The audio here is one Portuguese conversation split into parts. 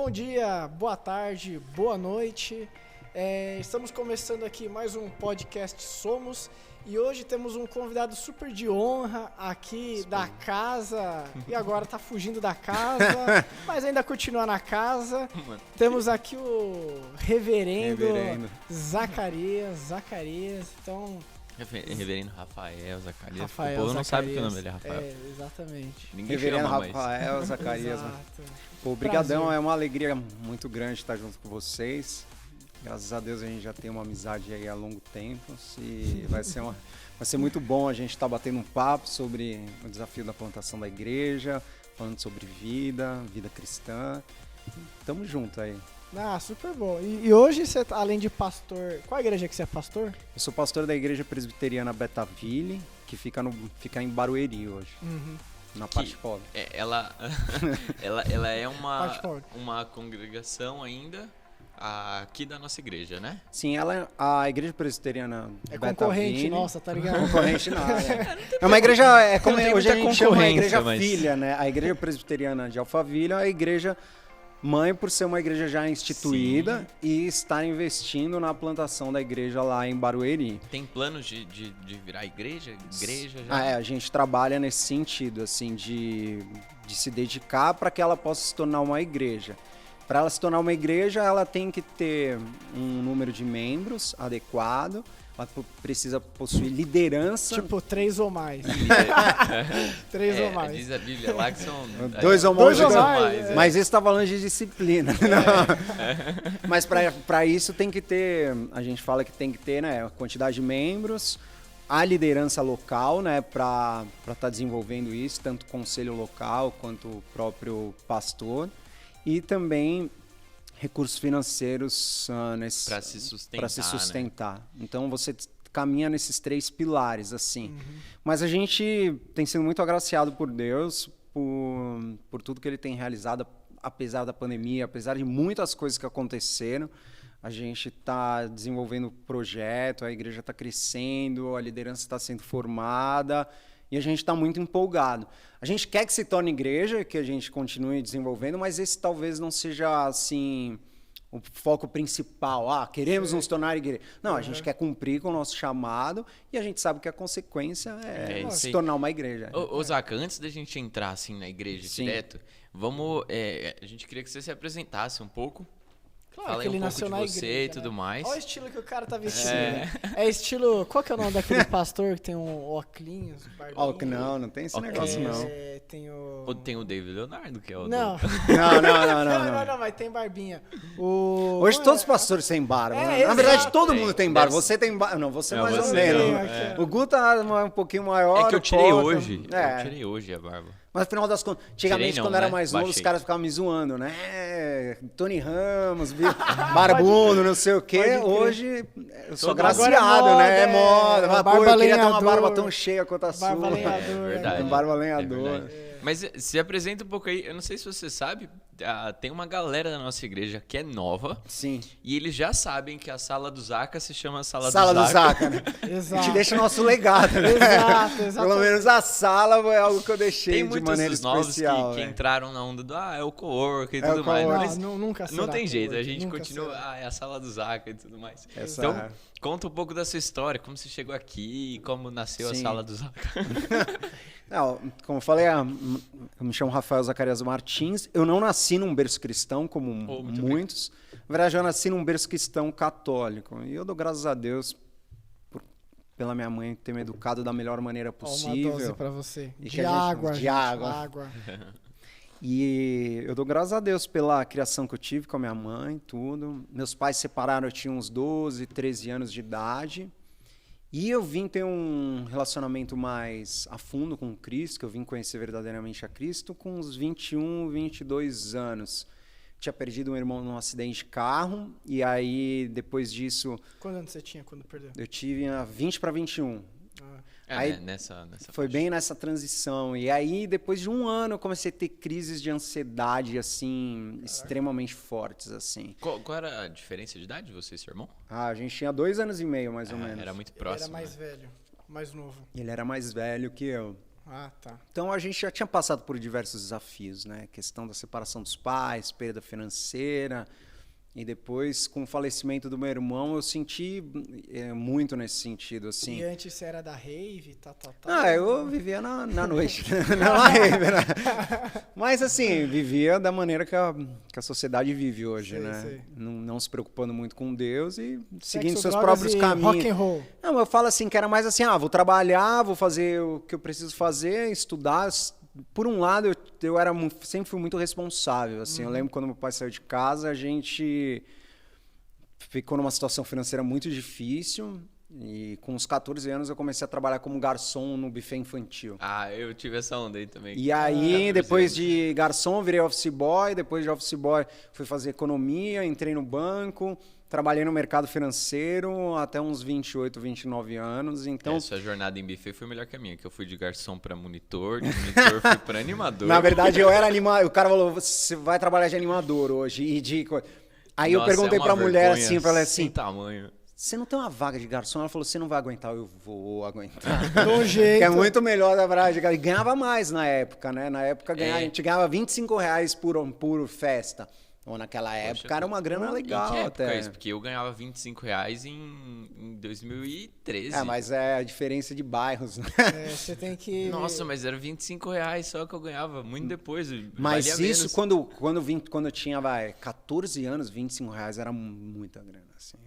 Bom dia, boa tarde, boa noite. Estamos começando aqui mais um podcast Somos e hoje temos um convidado super de honra aqui da casa e agora tá fugindo da casa, mas ainda continua na casa. Temos aqui o reverendo. Zacarias. Então... Reverendo Rafael Zacarias. Rafael o povo não Zacarias. sabe que o nome dele é Rafael. Exatamente. Ninguém Reverendo chama mais. Rafael Zacarias. Exato. Pô, brigadão, é uma alegria muito grande estar junto com vocês. Graças a Deus a gente já tem uma amizade aí há longo tempo e vai ser muito bom a gente estar batendo um papo sobre o desafio da plantação da igreja, falando sobre vida cristã. Tamo junto aí. Ah, super bom. E hoje você, além de pastor, qual igreja que você é pastor? Eu sou pastor da igreja presbiteriana Betaville, que fica em Barueri hoje, na parte pobre. Ela é uma congregação ainda aqui da nossa igreja, né? Sim, a igreja presbiteriana É concorrente nossa, tá ligado? Concorrente nada. É uma igreja, hoje a gente chama uma igreja mas... filha, né? A igreja presbiteriana de Alphaville é a igreja mãe por ser uma igreja já instituída. Sim. E estar investindo na plantação da igreja lá em Barueri. Tem planos de virar igreja já? A gente trabalha nesse sentido, assim, de se dedicar para que ela possa se tornar uma igreja. Para ela se tornar uma igreja, ela tem que ter um número de membros adequado, ela precisa possuir liderança. Tipo, 3 ou mais. 3 ou mais. Diz a Bíblia lá que são... 2 ou mais. Mas isso está falando de disciplina. Mas para isso tem que ter, a gente fala que tem que ter, né, a quantidade de membros, a liderança local, né, para estar desenvolvendo isso, tanto o conselho local quanto o próprio pastor. E também recursos financeiros para se sustentar. Né? Então você caminha nesses 3 pilares, assim. Mas a gente tem sido muito agraciado por Deus, por tudo que Ele tem realizado, apesar da pandemia, apesar de muitas coisas que aconteceram. A gente está desenvolvendo projeto, a igreja está crescendo, a liderança está sendo formada. E a gente está muito empolgado. A gente quer que se torne igreja, que a gente continue desenvolvendo, mas esse talvez não seja assim o foco principal. Queremos nos tornar igreja. Não, a gente quer cumprir com o nosso chamado e a gente sabe que a consequência é se tornar uma igreja. Ô Zaca, antes da gente entrar assim na igreja direto, a gente queria que você se apresentasse um pouco. Claro, fala que ele um nasceu pouco de na você igreja, e tudo né? mais. Olha o estilo que o cara tá vestindo. É estilo... Qual que é o nome daquele pastor que tem um óculos, barbinha? Não tem esse negócio, não. Tem o David Leonardo, que é o... Não. Não, mas tem barbinha. Hoje todos os pastores têm barba. Na verdade, todo mundo tem barba. Você tem barba. Não, você mais ou menos. O Gu tá um pouquinho maior. É que eu tirei hoje. Eu tirei hoje a barba. Mas no final das contas, antigamente quando era mais novo, os caras ficavam me zoando, né? Tony Ramos, barbudo, não sei o quê. Hoje eu sou agraciado, né? É moda. Eu queria ter uma barba tão cheia quanto a sua. Barba lenhador. Verdade. Barba lenhador. Mas se apresenta um pouco aí, eu não sei se você sabe, tem uma galera da nossa igreja que é nova. Sim. E eles já sabem que a sala do Zaca se chama Sala do Zaca. Né? Exato. A gente deixa o nosso legado, né? Exato. Pelo menos a sala é algo que eu deixei de maneira especial. Novos que entraram na onda do é o co-work e tudo mais. Mas nunca será. Não tem jeito, a gente continua, é a Sala do Zaca e tudo mais. Então, conta um pouco da sua história, como você chegou aqui, como nasceu a Sala do Zaca. Não, como eu falei, eu me chamo Rafael Zacarias Martins. Eu não nasci num berço cristão, como muitos. Na verdade, eu nasci num berço cristão católico. E eu dou graças a Deus pela minha mãe ter me educado da melhor maneira possível. Uma dose pra você. De água. E eu dou graças a Deus pela criação que eu tive com a minha mãe, tudo. Meus pais se separaram, eu tinha uns 12, 13 anos de idade. E eu vim ter um relacionamento mais a fundo com Cristo, que eu vim conhecer verdadeiramente a Cristo com uns 21, 22 anos. Tinha perdido um irmão num acidente de carro, e aí, depois disso... Quantos anos você tinha quando perdeu? Eu tive 20 para 21. Aí, nessa foi parte. Bem nessa transição. E aí, depois de um ano, eu comecei a ter crises de ansiedade, assim, extremamente fortes, assim. Qual era a diferença de idade de você e seu irmão? A gente tinha 2 anos e meio, mais ou menos. Era muito próximo. Ele era mais velho, mais novo. Ele era mais velho que eu. Ah, tá. Então a gente já tinha passado por diversos desafios, né? Questão da separação dos pais, perda financeira. E depois, com o falecimento do meu irmão, eu senti muito nesse sentido, assim. E antes você era da rave, tá? Eu vivia na noite, não na rave, né? Mas, assim, vivia da maneira que a sociedade vive hoje, né? Sei. Não se preocupando muito com Deus e seguindo Sexo, seus drogas próprios e caminhos. rock and roll. Não, eu falo assim, que era mais assim, vou trabalhar, vou fazer o que eu preciso fazer, estudar. Por um lado, eu sempre fui muito responsável, assim. Eu lembro quando meu pai saiu de casa, a gente ficou numa situação financeira muito difícil e com uns 14 anos eu comecei a trabalhar como garçom no buffet infantil. Eu tive essa onda aí também. E aí, depois de garçom, virei office boy, depois de office boy fui fazer economia, entrei no banco, trabalhei no mercado financeiro até uns 28, 29 anos. Então, sua jornada em buffet foi melhor que a minha, que eu fui de garçom para monitor, de monitor fui para animador. Na verdade, eu era animador. O cara falou, você vai trabalhar de animador hoje. Aí eu perguntei pra mulher assim, falei assim, tamanho. Você não tem uma vaga de garçom? Ela falou, você não vai aguentar. Eu vou aguentar. Do jeito. Que é muito melhor da verdade. E ganhava mais na época, né? Na época a gente ganhava R$25 por festa. Ou naquela época era uma grana legal até. É isso, porque eu ganhava R$25 em 2013. Mas é a diferença de bairros, né? Você tem que... Nossa, mas era R$25 só que eu ganhava, muito depois. Mas isso menos. quando eu tinha 14 anos, R$25 era muita grana, assim.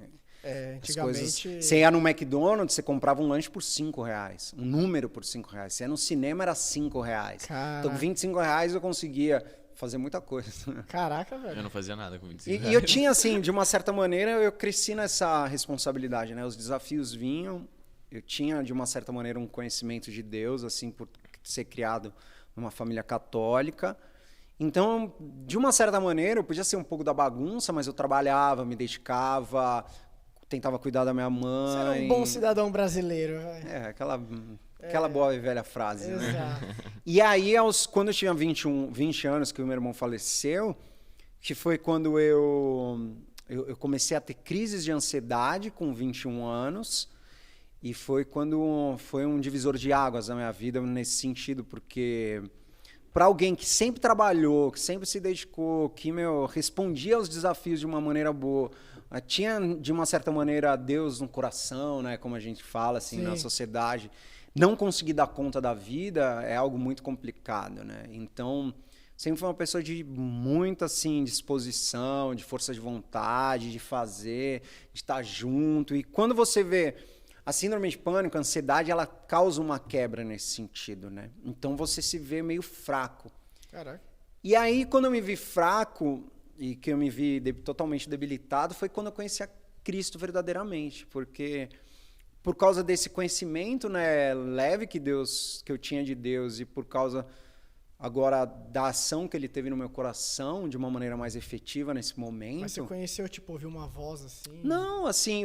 Antigamente... Você ia no McDonald's, você comprava um lanche por R$5, um número por R$5. Você ia no cinema, era R$5. Então, com R$25 eu conseguia fazer muita coisa. Caraca, velho. Eu não fazia nada com R$25. E eu tinha, assim, de uma certa maneira, eu cresci nessa responsabilidade, né? Os desafios vinham, eu tinha, de uma certa maneira, um conhecimento de Deus, assim, por ser criado numa família católica. Então, de uma certa maneira, eu podia ser um pouco da bagunça, mas eu trabalhava, me dedicava, tentava cuidar da minha mãe. Você era um bom cidadão brasileiro, velho. Aquela boa e velha frase, exato. Né? E aí, quando eu tinha 20 anos, que o meu irmão faleceu, que foi quando eu comecei a ter crises de ansiedade com 21 anos, e foi quando foi um divisor de águas na minha vida nesse sentido, porque para alguém que sempre trabalhou, que sempre se dedicou, que respondia aos desafios de uma maneira boa, tinha de uma certa maneira Deus no coração, né, como a gente fala assim, na sociedade, não conseguir dar conta da vida é algo muito complicado, né? Então, sempre foi uma pessoa de muita assim disposição, de força de vontade, de fazer, de estar junto. E quando você vê a síndrome de pânico, a ansiedade, ela causa uma quebra nesse sentido, né? Então você se vê meio fraco. Caraca. E aí, quando eu me vi fraco e que eu me vi totalmente debilitado, foi quando eu conheci a Cristo verdadeiramente, porque por causa desse conhecimento, né, leve que eu tinha de Deus e por causa agora da ação que ele teve no meu coração de uma maneira mais efetiva nesse momento. Mas você conheceu, tipo, ouviu uma voz assim? Não, assim,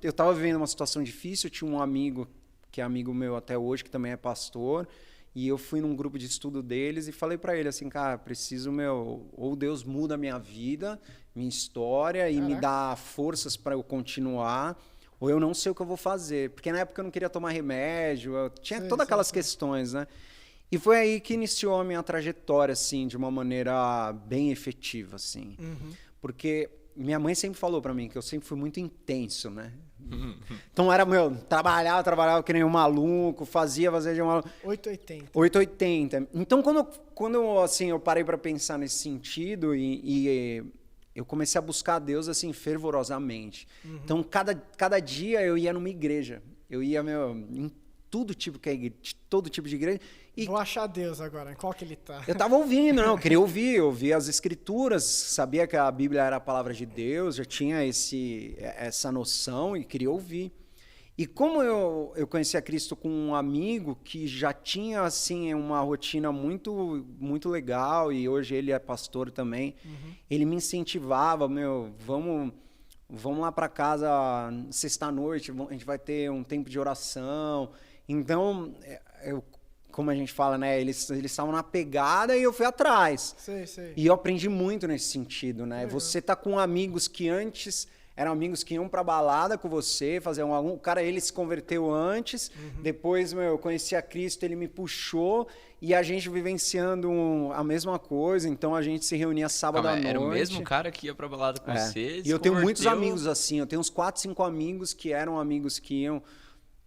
eu estava vivendo uma situação difícil, eu tinha um amigo que é amigo meu até hoje, que também é pastor, e eu fui num grupo de estudo deles e falei para ele assim, cara, preciso, ou Deus muda a minha vida, minha história e me dá forças para eu continuar, ou eu não sei o que eu vou fazer. Porque na época eu não queria tomar remédio, eu tinha todas aquelas questões, né? E foi aí que iniciou a minha trajetória, assim, de uma maneira bem efetiva, assim. Porque minha mãe sempre falou para mim que eu sempre fui muito intenso, né? Então era, trabalhava que nem um maluco, fazia de um maluco. 880. Então, quando assim, eu parei para pensar nesse sentido e eu comecei a buscar a Deus assim fervorosamente. Então, cada dia eu ia numa igreja. Eu ia em todo tipo de igreja. E vou achar Deus agora. Em qual que ele tá? Eu tava ouvindo, eu queria ouvir as escrituras, sabia que a Bíblia era a palavra de Deus, já tinha essa noção e queria ouvir. E como eu conheci a Cristo com um amigo que já tinha assim uma rotina muito muito legal e hoje ele é pastor também, ele me incentivava, vamos lá para casa sexta-noite, a gente vai ter um tempo de oração. Então, como a gente fala, né, eles estavam na pegada e eu fui atrás. Sei. E eu aprendi muito nesse sentido, né? Você tá com amigos que antes eram amigos que iam pra balada com você, faziam algum... O cara, ele se converteu antes, depois, eu conheci a Cristo, ele me puxou, e a gente vivenciando a mesma coisa, então a gente se reunia sábado à noite. Era o mesmo cara que ia pra balada com você, e eu tenho muitos amigos assim, eu tenho uns 4, 5 amigos que eram amigos que iam...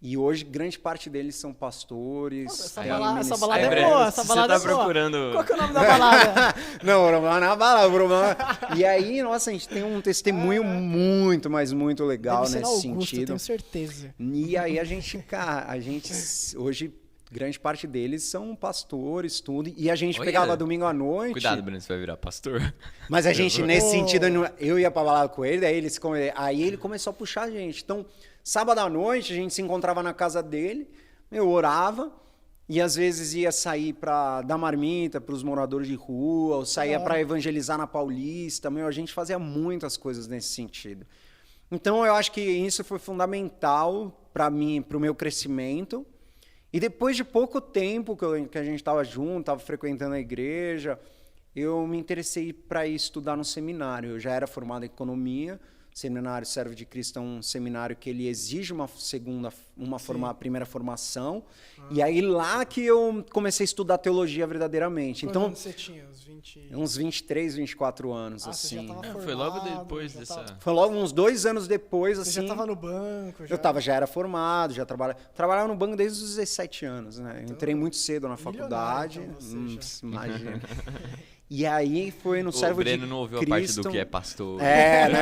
E hoje, grande parte deles são pastores. Essa balada é boa, essa balada é boa. Procurando... Qual que é o nome da balada? Não, o problema não é a balada. E aí, nossa, a gente tem um testemunho muito, mas muito legal nesse Augusto, sentido. Eu tenho certeza. E aí a gente hoje, grande parte deles são pastores, tudo. E a gente pegava domingo à noite. Cuidado, Breno, você vai virar pastor. Mas a gente, nesse sentido, eu ia pra balada com ele, aí ele começou a puxar a gente. Então, sábado à noite, a gente se encontrava na casa dele, eu orava, e às vezes ia sair para dar marmita para os moradores de rua, ou saía para evangelizar na Paulista. A gente fazia muitas coisas nesse sentido. Então, eu acho que isso foi fundamental para mim, para o meu crescimento. E depois de pouco tempo que a gente estava junto, estava frequentando a igreja, eu me interessei para ir estudar no seminário. Eu já era formado em economia. Seminário Servo de Cristo é um seminário que ele exige uma primeira formação. E aí lá que eu comecei a estudar teologia verdadeiramente. Quantos anos você tinha? Uns 23, 24 anos, assim. Você já tava formado, foi logo depois dessa... Foi logo uns 2 anos depois, assim. Você já estava no banco? Já era formado, já trabalhava no banco desde os 17 anos, né? Então, entrei muito cedo na faculdade. Então imagina. E aí foi no Servo de Cristo... O Breno não ouviu a parte do que é pastor.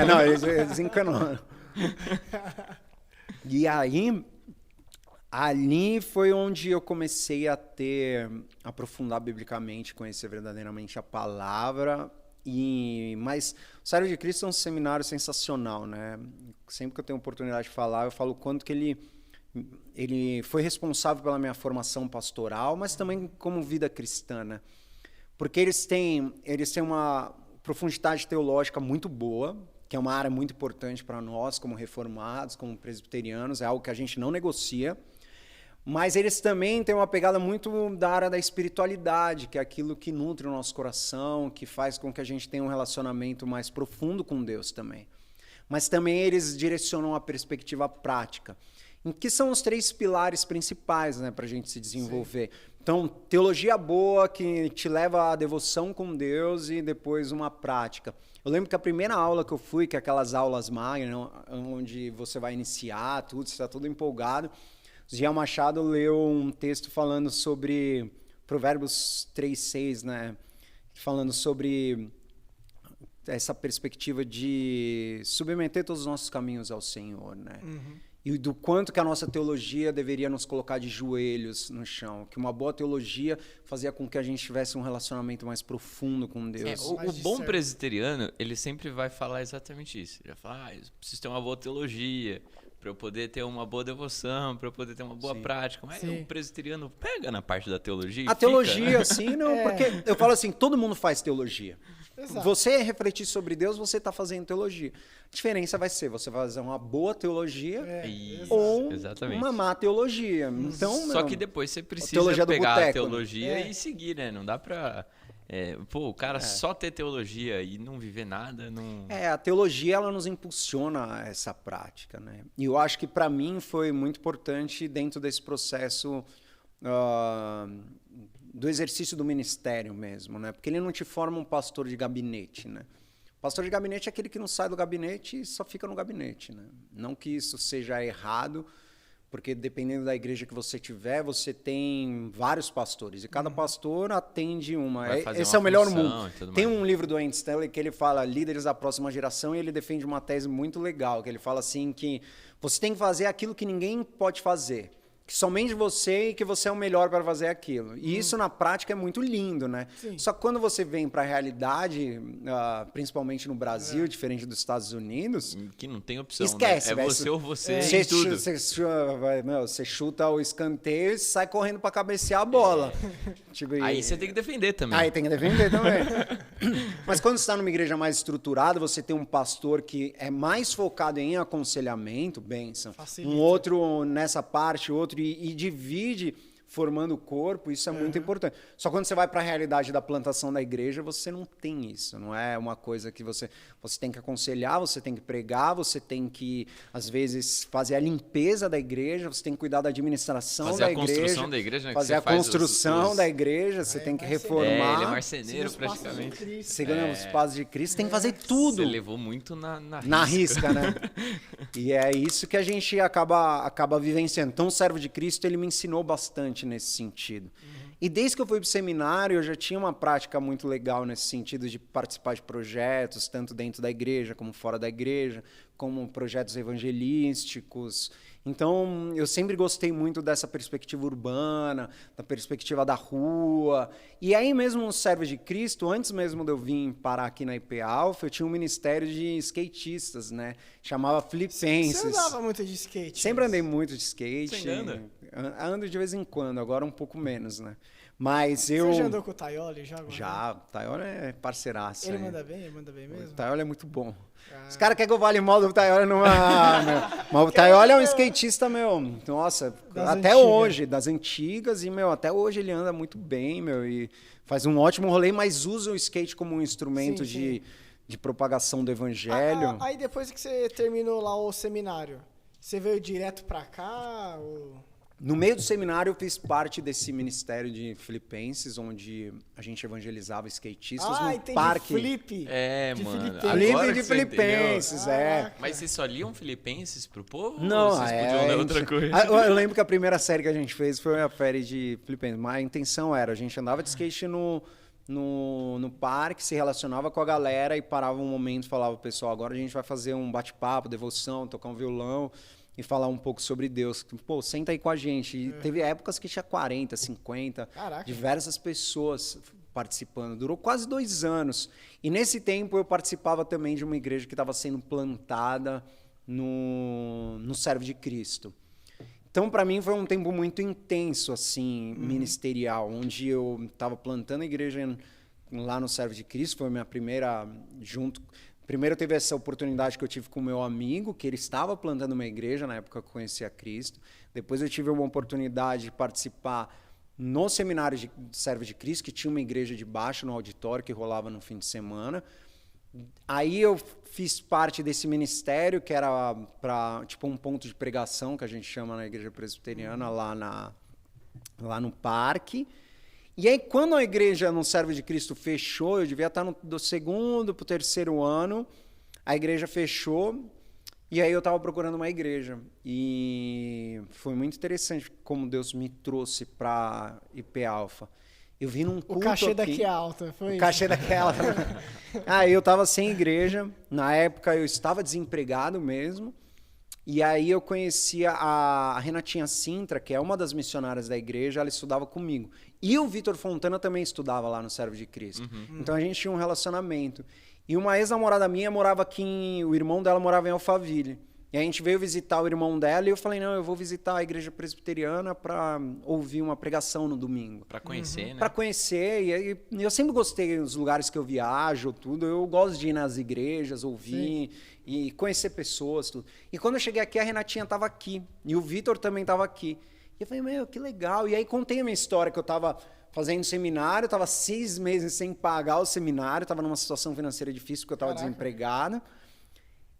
Não, eles desencanou. E aí, ali foi onde eu comecei a aprofundar biblicamente, conhecer verdadeiramente a palavra. Mas o Servo de Cristo é um seminário sensacional, né? Sempre que eu tenho oportunidade de falar, eu falo o quanto que ele foi responsável pela minha formação pastoral, mas também como vida cristã, né? Porque eles têm uma profundidade teológica muito boa, que é uma área muito importante para nós, como reformados, como presbiterianos, é algo que a gente não negocia. Mas eles também têm uma pegada muito da área da espiritualidade, que é aquilo que nutre o nosso coração, que faz com que a gente tenha um relacionamento mais profundo com Deus também. Mas também eles direcionam a perspectiva prática, que são os 3 pilares principais, né, para a gente se desenvolver. Sim. Então, teologia boa que te leva à devoção com Deus e depois uma prática. Eu lembro que a primeira aula que eu fui, que é aquelas aulas magnas, onde você vai iniciar tudo, você está todo empolgado, o Jean Machado leu um texto falando sobre Provérbios 3:6, né? Falando sobre essa perspectiva de submeter todos os nossos caminhos ao Senhor, né? E do quanto que a nossa teologia deveria nos colocar de joelhos no chão. Que uma boa teologia fazia com que a gente tivesse um relacionamento mais profundo com Deus. O bom presbiteriano, ele sempre vai falar exatamente isso. Ele vai falar, eu preciso ter uma boa teologia, para eu poder ter uma boa devoção, para eu poder ter uma boa prática. Mas o presbiteriano pega na parte da teologia e teologia, né? Sim, não, porque eu falo assim, todo mundo faz teologia. Exato. Você refletir sobre Deus, você está fazendo teologia. A diferença vai ser, você vai fazer uma boa teologia ou uma má teologia. Então, só que depois você precisa pegar a teologia e seguir, né? Não dá para... o cara só ter teologia e não viver nada, não... A teologia, ela nos impulsiona a essa prática, né? E eu acho que para mim foi muito importante dentro desse processo do exercício do ministério mesmo, né? Porque ele não te forma um pastor de gabinete, né? O pastor de gabinete é aquele que não sai do gabinete e só fica no gabinete, né? Não que isso seja errado, porque dependendo da igreja que você tiver, você tem vários pastores. E cada pastor atende uma. Esse é o melhor mundo. Tem um livro do Andy Stanley que ele fala Líderes da Próxima Geração, e ele defende uma tese muito legal, que ele fala assim que você tem que fazer aquilo que ninguém pode fazer. Que somente você e que você é o melhor para fazer aquilo. E isso, na prática, é muito lindo, né? Sim. Só que quando você vem para a realidade, principalmente no Brasil, diferente dos Estados Unidos... Que não tem opção, esquece, né? Você ou você em tudo. Você chuta o escanteio e sai correndo para cabecear a bola. Aí você tem que defender também. Aí tem que defender também. Mas quando você está numa igreja mais estruturada, você tem um pastor que é mais focado em aconselhamento, bênção. Um outro nessa parte, outro e divide formando o corpo, isso é muito importante. Só quando você vai para a realidade da plantação da igreja, você não tem isso. Não é uma coisa que você tem que aconselhar, você tem que pregar, você tem que, às vezes, fazer a limpeza da igreja, você tem que cuidar da administração da igreja. Fazer a construção da igreja, né? Fazer a construção da igreja, você tem que reformar. Ele é marceneiro, praticamente. Segundo os passos de Cristo, tem que fazer tudo. Você levou muito na risca, né? E é isso que a gente acaba vivenciando. Então, o servo de Cristo, ele me ensinou bastante nesse sentido. E desde que eu fui para o seminário, eu já tinha uma prática muito legal nesse sentido de participar de projetos, tanto dentro da igreja como fora da igreja, como projetos evangelísticos. Então, eu sempre gostei muito dessa perspectiva urbana, da perspectiva da rua. E aí mesmo no Servo de Cristo, antes mesmo de eu vir parar aqui na IP Alpha, eu tinha um ministério de skatistas, né? Chamava Filipenses. Você andava muito de skate? Sempre andei muito de skate. Você anda? Ando de vez em quando, agora um pouco menos, né? Mas eu... Você já andou com o Taioli? Já, o Taioli é parceiraço. Ele manda bem? Ele manda bem mesmo? O Taioli é muito bom. Os caras querem que eu fale mal do Taioli numa... Mas o Taioli é um skatista, nossa, até hoje, das antigas, e, até hoje ele anda muito bem, e faz um ótimo rolê, mas usa o skate como um instrumento de propagação do evangelho. Aí depois que você terminou lá o seminário, você veio direto pra cá? Ou... No meio do seminário, eu fiz parte desse ministério de Filipenses, onde a gente evangelizava skatistas no parque. Flip. Mano. Flip de Filipenses, Mas vocês só liam Filipenses pro povo? Não, ou vocês podiam ler outra coisa? Eu lembro que a primeira série que a gente fez foi a série de Filipenses, mas a intenção era, a gente andava de skate no parque, se relacionava com a galera e parava um momento e falava, pessoal, agora a gente vai fazer um bate-papo, devoção, tocar um violão e falar um pouco sobre Deus. Pô, senta aí com a gente. E teve épocas que tinha 40, 50, diversas pessoas participando. Durou quase 2 anos. E nesse tempo eu participava também de uma igreja que estava sendo plantada no Servo de Cristo. Então, para mim, foi um tempo muito intenso, assim, ministerial, onde eu estava plantando a igreja lá no Servo de Cristo. Foi a minha primeira Primeiro teve essa oportunidade que eu tive com o meu amigo, que ele estava plantando uma igreja, na época que eu conhecia Cristo. Depois eu tive uma oportunidade de participar no seminário de Servo de Cristo, que tinha uma igreja de baixo no auditório, que rolava no fim de semana. Aí eu fiz parte desse ministério, que era para tipo um ponto de pregação, que a gente chama na igreja presbiteriana, lá no parque. E aí, quando a igreja no Servo de Cristo fechou, eu devia estar do 2º para o 3º ano, a igreja fechou, e aí eu estava procurando uma igreja. E foi muito interessante como Deus me trouxe para IP Alpha. Eu vim num culto O cachê aqui, daqui é alto, foi isso? O cachê daqui é alto. Aí eu estava sem igreja, na época eu estava desempregado mesmo, e aí eu conhecia a Renatinha Sintra, que é uma das missionárias da igreja, ela estudava comigo. E o Vitor Fontana também estudava lá no Servo de Cristo. Então a gente tinha um relacionamento. E uma ex-namorada minha morava aqui, o irmão dela morava em Alphaville. E a gente veio visitar o irmão dela e eu falei, não, eu vou visitar a igreja presbiteriana para ouvir uma pregação no domingo. Para conhecer, né? Para conhecer. E eu sempre gostei dos lugares que eu viajo, tudo. Eu gosto de ir nas igrejas, ouvir e conhecer pessoas, tudo. E quando eu cheguei aqui, a Renatinha estava aqui. E o Vitor também estava aqui. E eu falei, que legal. E aí contei a minha história, que eu estava fazendo seminário, estava 6 meses sem pagar o seminário, estava numa situação financeira difícil, porque eu estava desempregado.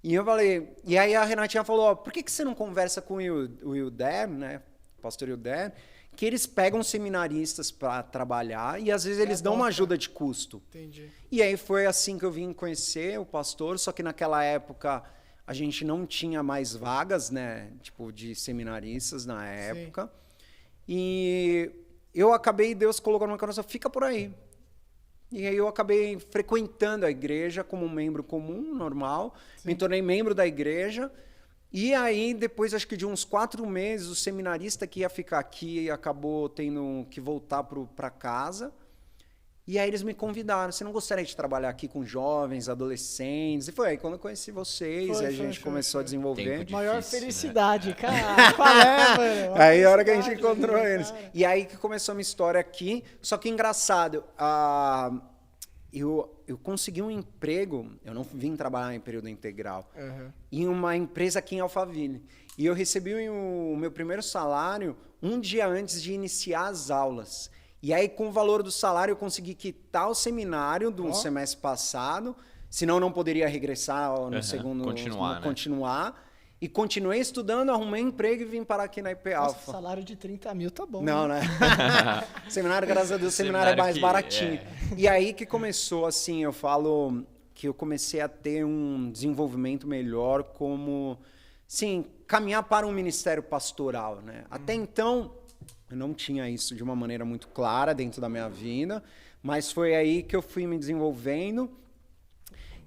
E eu falei, e aí a Renatinha falou, por que você não conversa com o Wilder, né, o pastor Wilder, que eles pegam seminaristas para trabalhar e às vezes eles dão uma ajuda de custo. Entendi. E aí foi assim que eu vim conhecer o pastor, só que naquela época a gente não tinha mais vagas, né, tipo de seminaristas na época. E eu acabei, Deus colocou na minha cabeça, fica por aí. E aí eu acabei frequentando a igreja como um membro comum, normal. Me tornei membro da igreja. E aí, depois, acho que de uns 4 meses, o seminarista que ia ficar aqui acabou tendo que voltar para casa. E aí eles me convidaram. Você não gostaria de trabalhar aqui com jovens, adolescentes? E foi aí quando eu conheci vocês, e a gente começou a desenvolver. Maior felicidade, né? Cara. Qual é, mano? Aí a hora que a gente encontrou eles. Cara. E aí que começou a minha história aqui. Só que engraçado, eu consegui um emprego, eu não vim trabalhar em período integral, em uma empresa aqui em Alphaville. E eu recebi o meu primeiro salário um dia antes de iniciar as aulas. E aí, com o valor do salário, eu consegui quitar o seminário do semestre passado, senão eu não poderia regressar no segundo... Continuar. E continuei estudando, arrumei emprego e vim parar aqui na IP Alpha. Salário de 30 mil tá bom. Não, né? Seminário, graças a Deus, seminário é mais baratinho. E aí que começou, assim, eu falo que eu comecei a ter um desenvolvimento melhor como, sim, caminhar para um ministério pastoral, né? Até então, eu não tinha isso de uma maneira muito clara dentro da minha vida, mas foi aí que eu fui me desenvolvendo.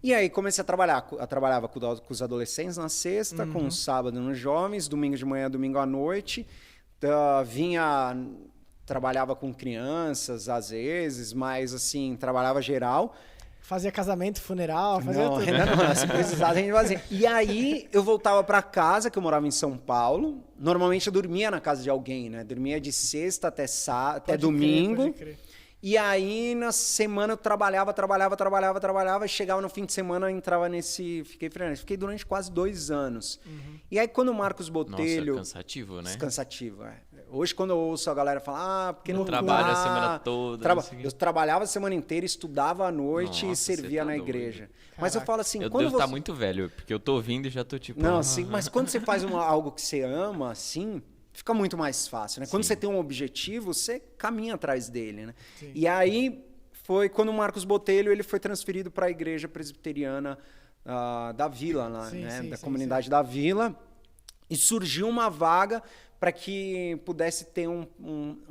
E aí comecei a trabalhar. Eu trabalhava com os adolescentes na sexta, com o sábado nos jovens, domingo de manhã, domingo à noite. Trabalhava com crianças às vezes, mas assim, trabalhava geral. Fazia casamento, funeral, fazia tudo. Não, se precisar, a gente fazia. E aí eu voltava para casa, que eu morava em São Paulo. Normalmente eu dormia na casa de alguém, né? Dormia de sexta até domingo. Pode crer. E aí, na semana, eu trabalhava, e chegava no fim de semana, eu entrava fiquei freelance. Fiquei durante quase 2 anos. E aí, quando o Marcos Botelho... Nossa, cansativo, né? Cansativo, Hoje, quando eu ouço a galera falar, porque não trabalha a semana toda. Eu trabalhava a semana inteira, estudava à noite e servia na igreja. Mas eu falo assim... Eu devo estar muito velho, porque eu tô ouvindo e já tô tipo... Não, assim, mas quando você faz algo que você ama, assim... Fica muito mais fácil, né? Quando você tem um objetivo, você caminha atrás dele, né? Sim. E aí foi quando o Marcos Botelho ele foi transferido para a igreja presbiteriana da Vila, da comunidade da Vila, e surgiu uma vaga para que pudesse ter um,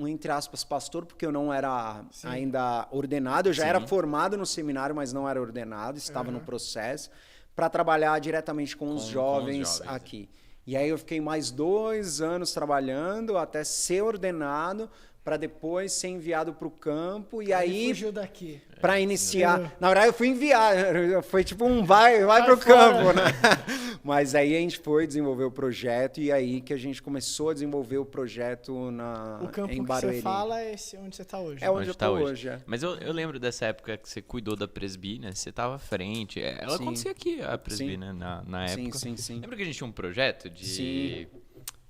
entre aspas, pastor, porque eu não era ainda ordenado, eu já era formado no seminário, mas não era ordenado, estava no processo, para trabalhar diretamente com os jovens aqui. E aí eu fiquei mais 2 anos trabalhando até ser ordenado para depois ser enviado para o campo. E aí fugiu daqui. Para iniciar. Na verdade, eu fui enviado. Foi tipo vai para o campo, né? Mas aí a gente foi desenvolver o projeto e aí que a gente começou a desenvolver o projeto o campo em Barueri. Que você fala é esse onde você está hoje. É onde eu estou hoje. Mas eu lembro dessa época que você cuidou da Presbi, né? Você estava à frente. Ela acontecia aqui, a Presbi, né? Na época. Sim. Lembra que a gente tinha um projeto de... Sim.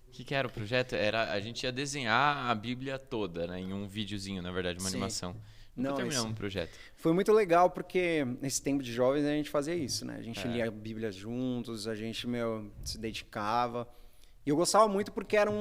O que era o projeto? A gente ia desenhar a Bíblia toda, né? Em um videozinho, na verdade, uma animação. Nunca terminamos um projeto. Foi muito legal porque nesse tempo de jovens a gente fazia isso, né? A gente lia a Bíblia juntos, a gente, se dedicava. E eu gostava muito porque era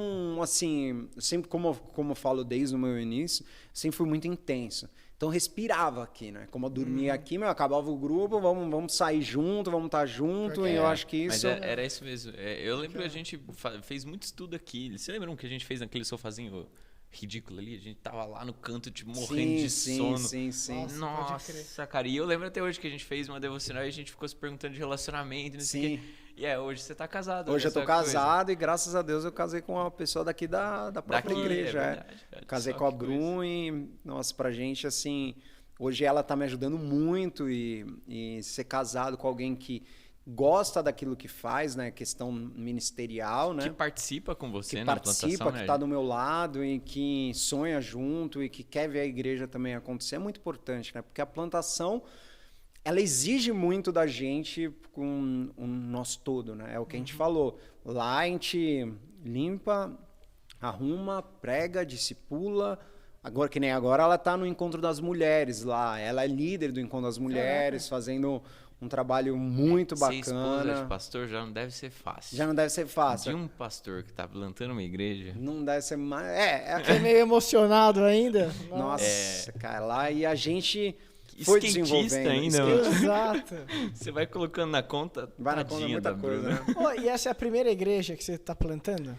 assim, sempre como eu falo desde o meu início, sempre fui muito intenso. Então respirava aqui, né? Como eu dormia aqui, acabava o grupo, vamos sair junto, vamos estar junto, e eu acho que isso... Mas era isso mesmo. Eu lembro que a gente fez muito estudo aqui. Você lembra que a gente fez naquele sofazinho ridículo ali? A gente tava lá no canto, tipo, morrendo de sono. Sim. Nossa, cara. E eu lembro até hoje que a gente fez uma devocional e a gente ficou se perguntando de relacionamento, não sei o quê. E hoje você tá casado. Hoje eu tô casado e graças a Deus eu casei com uma pessoa daqui da própria igreja. Verdade, casei com a Brum e, nossa, pra gente, assim, hoje ela tá me ajudando muito e ser casado com alguém que gosta daquilo que faz, né, questão ministerial, né? Que participa com você na plantação, que tá do meu lado e que sonha junto e que quer ver a igreja também acontecer, é muito importante, né? Porque a plantação... ela exige muito da gente com o nosso todo, né? É o que a gente falou. Lá a gente limpa, arruma, prega, discipula. Agora, que nem agora, ela está no Encontro das Mulheres lá. Ela é líder do Encontro das Mulheres, fazendo um trabalho muito bacana. Ser esposa de pastor já não deve ser fácil. Já não deve ser fácil. De um pastor que está plantando uma igreja. Não deve ser mais... Fiquei meio emocionado ainda. Nossa, cara, lá e a gente... foi desenvolvendo ainda. Exato. Você vai colocando na conta, vai na conta muita coisa, né? E essa é a primeira igreja que você está plantando?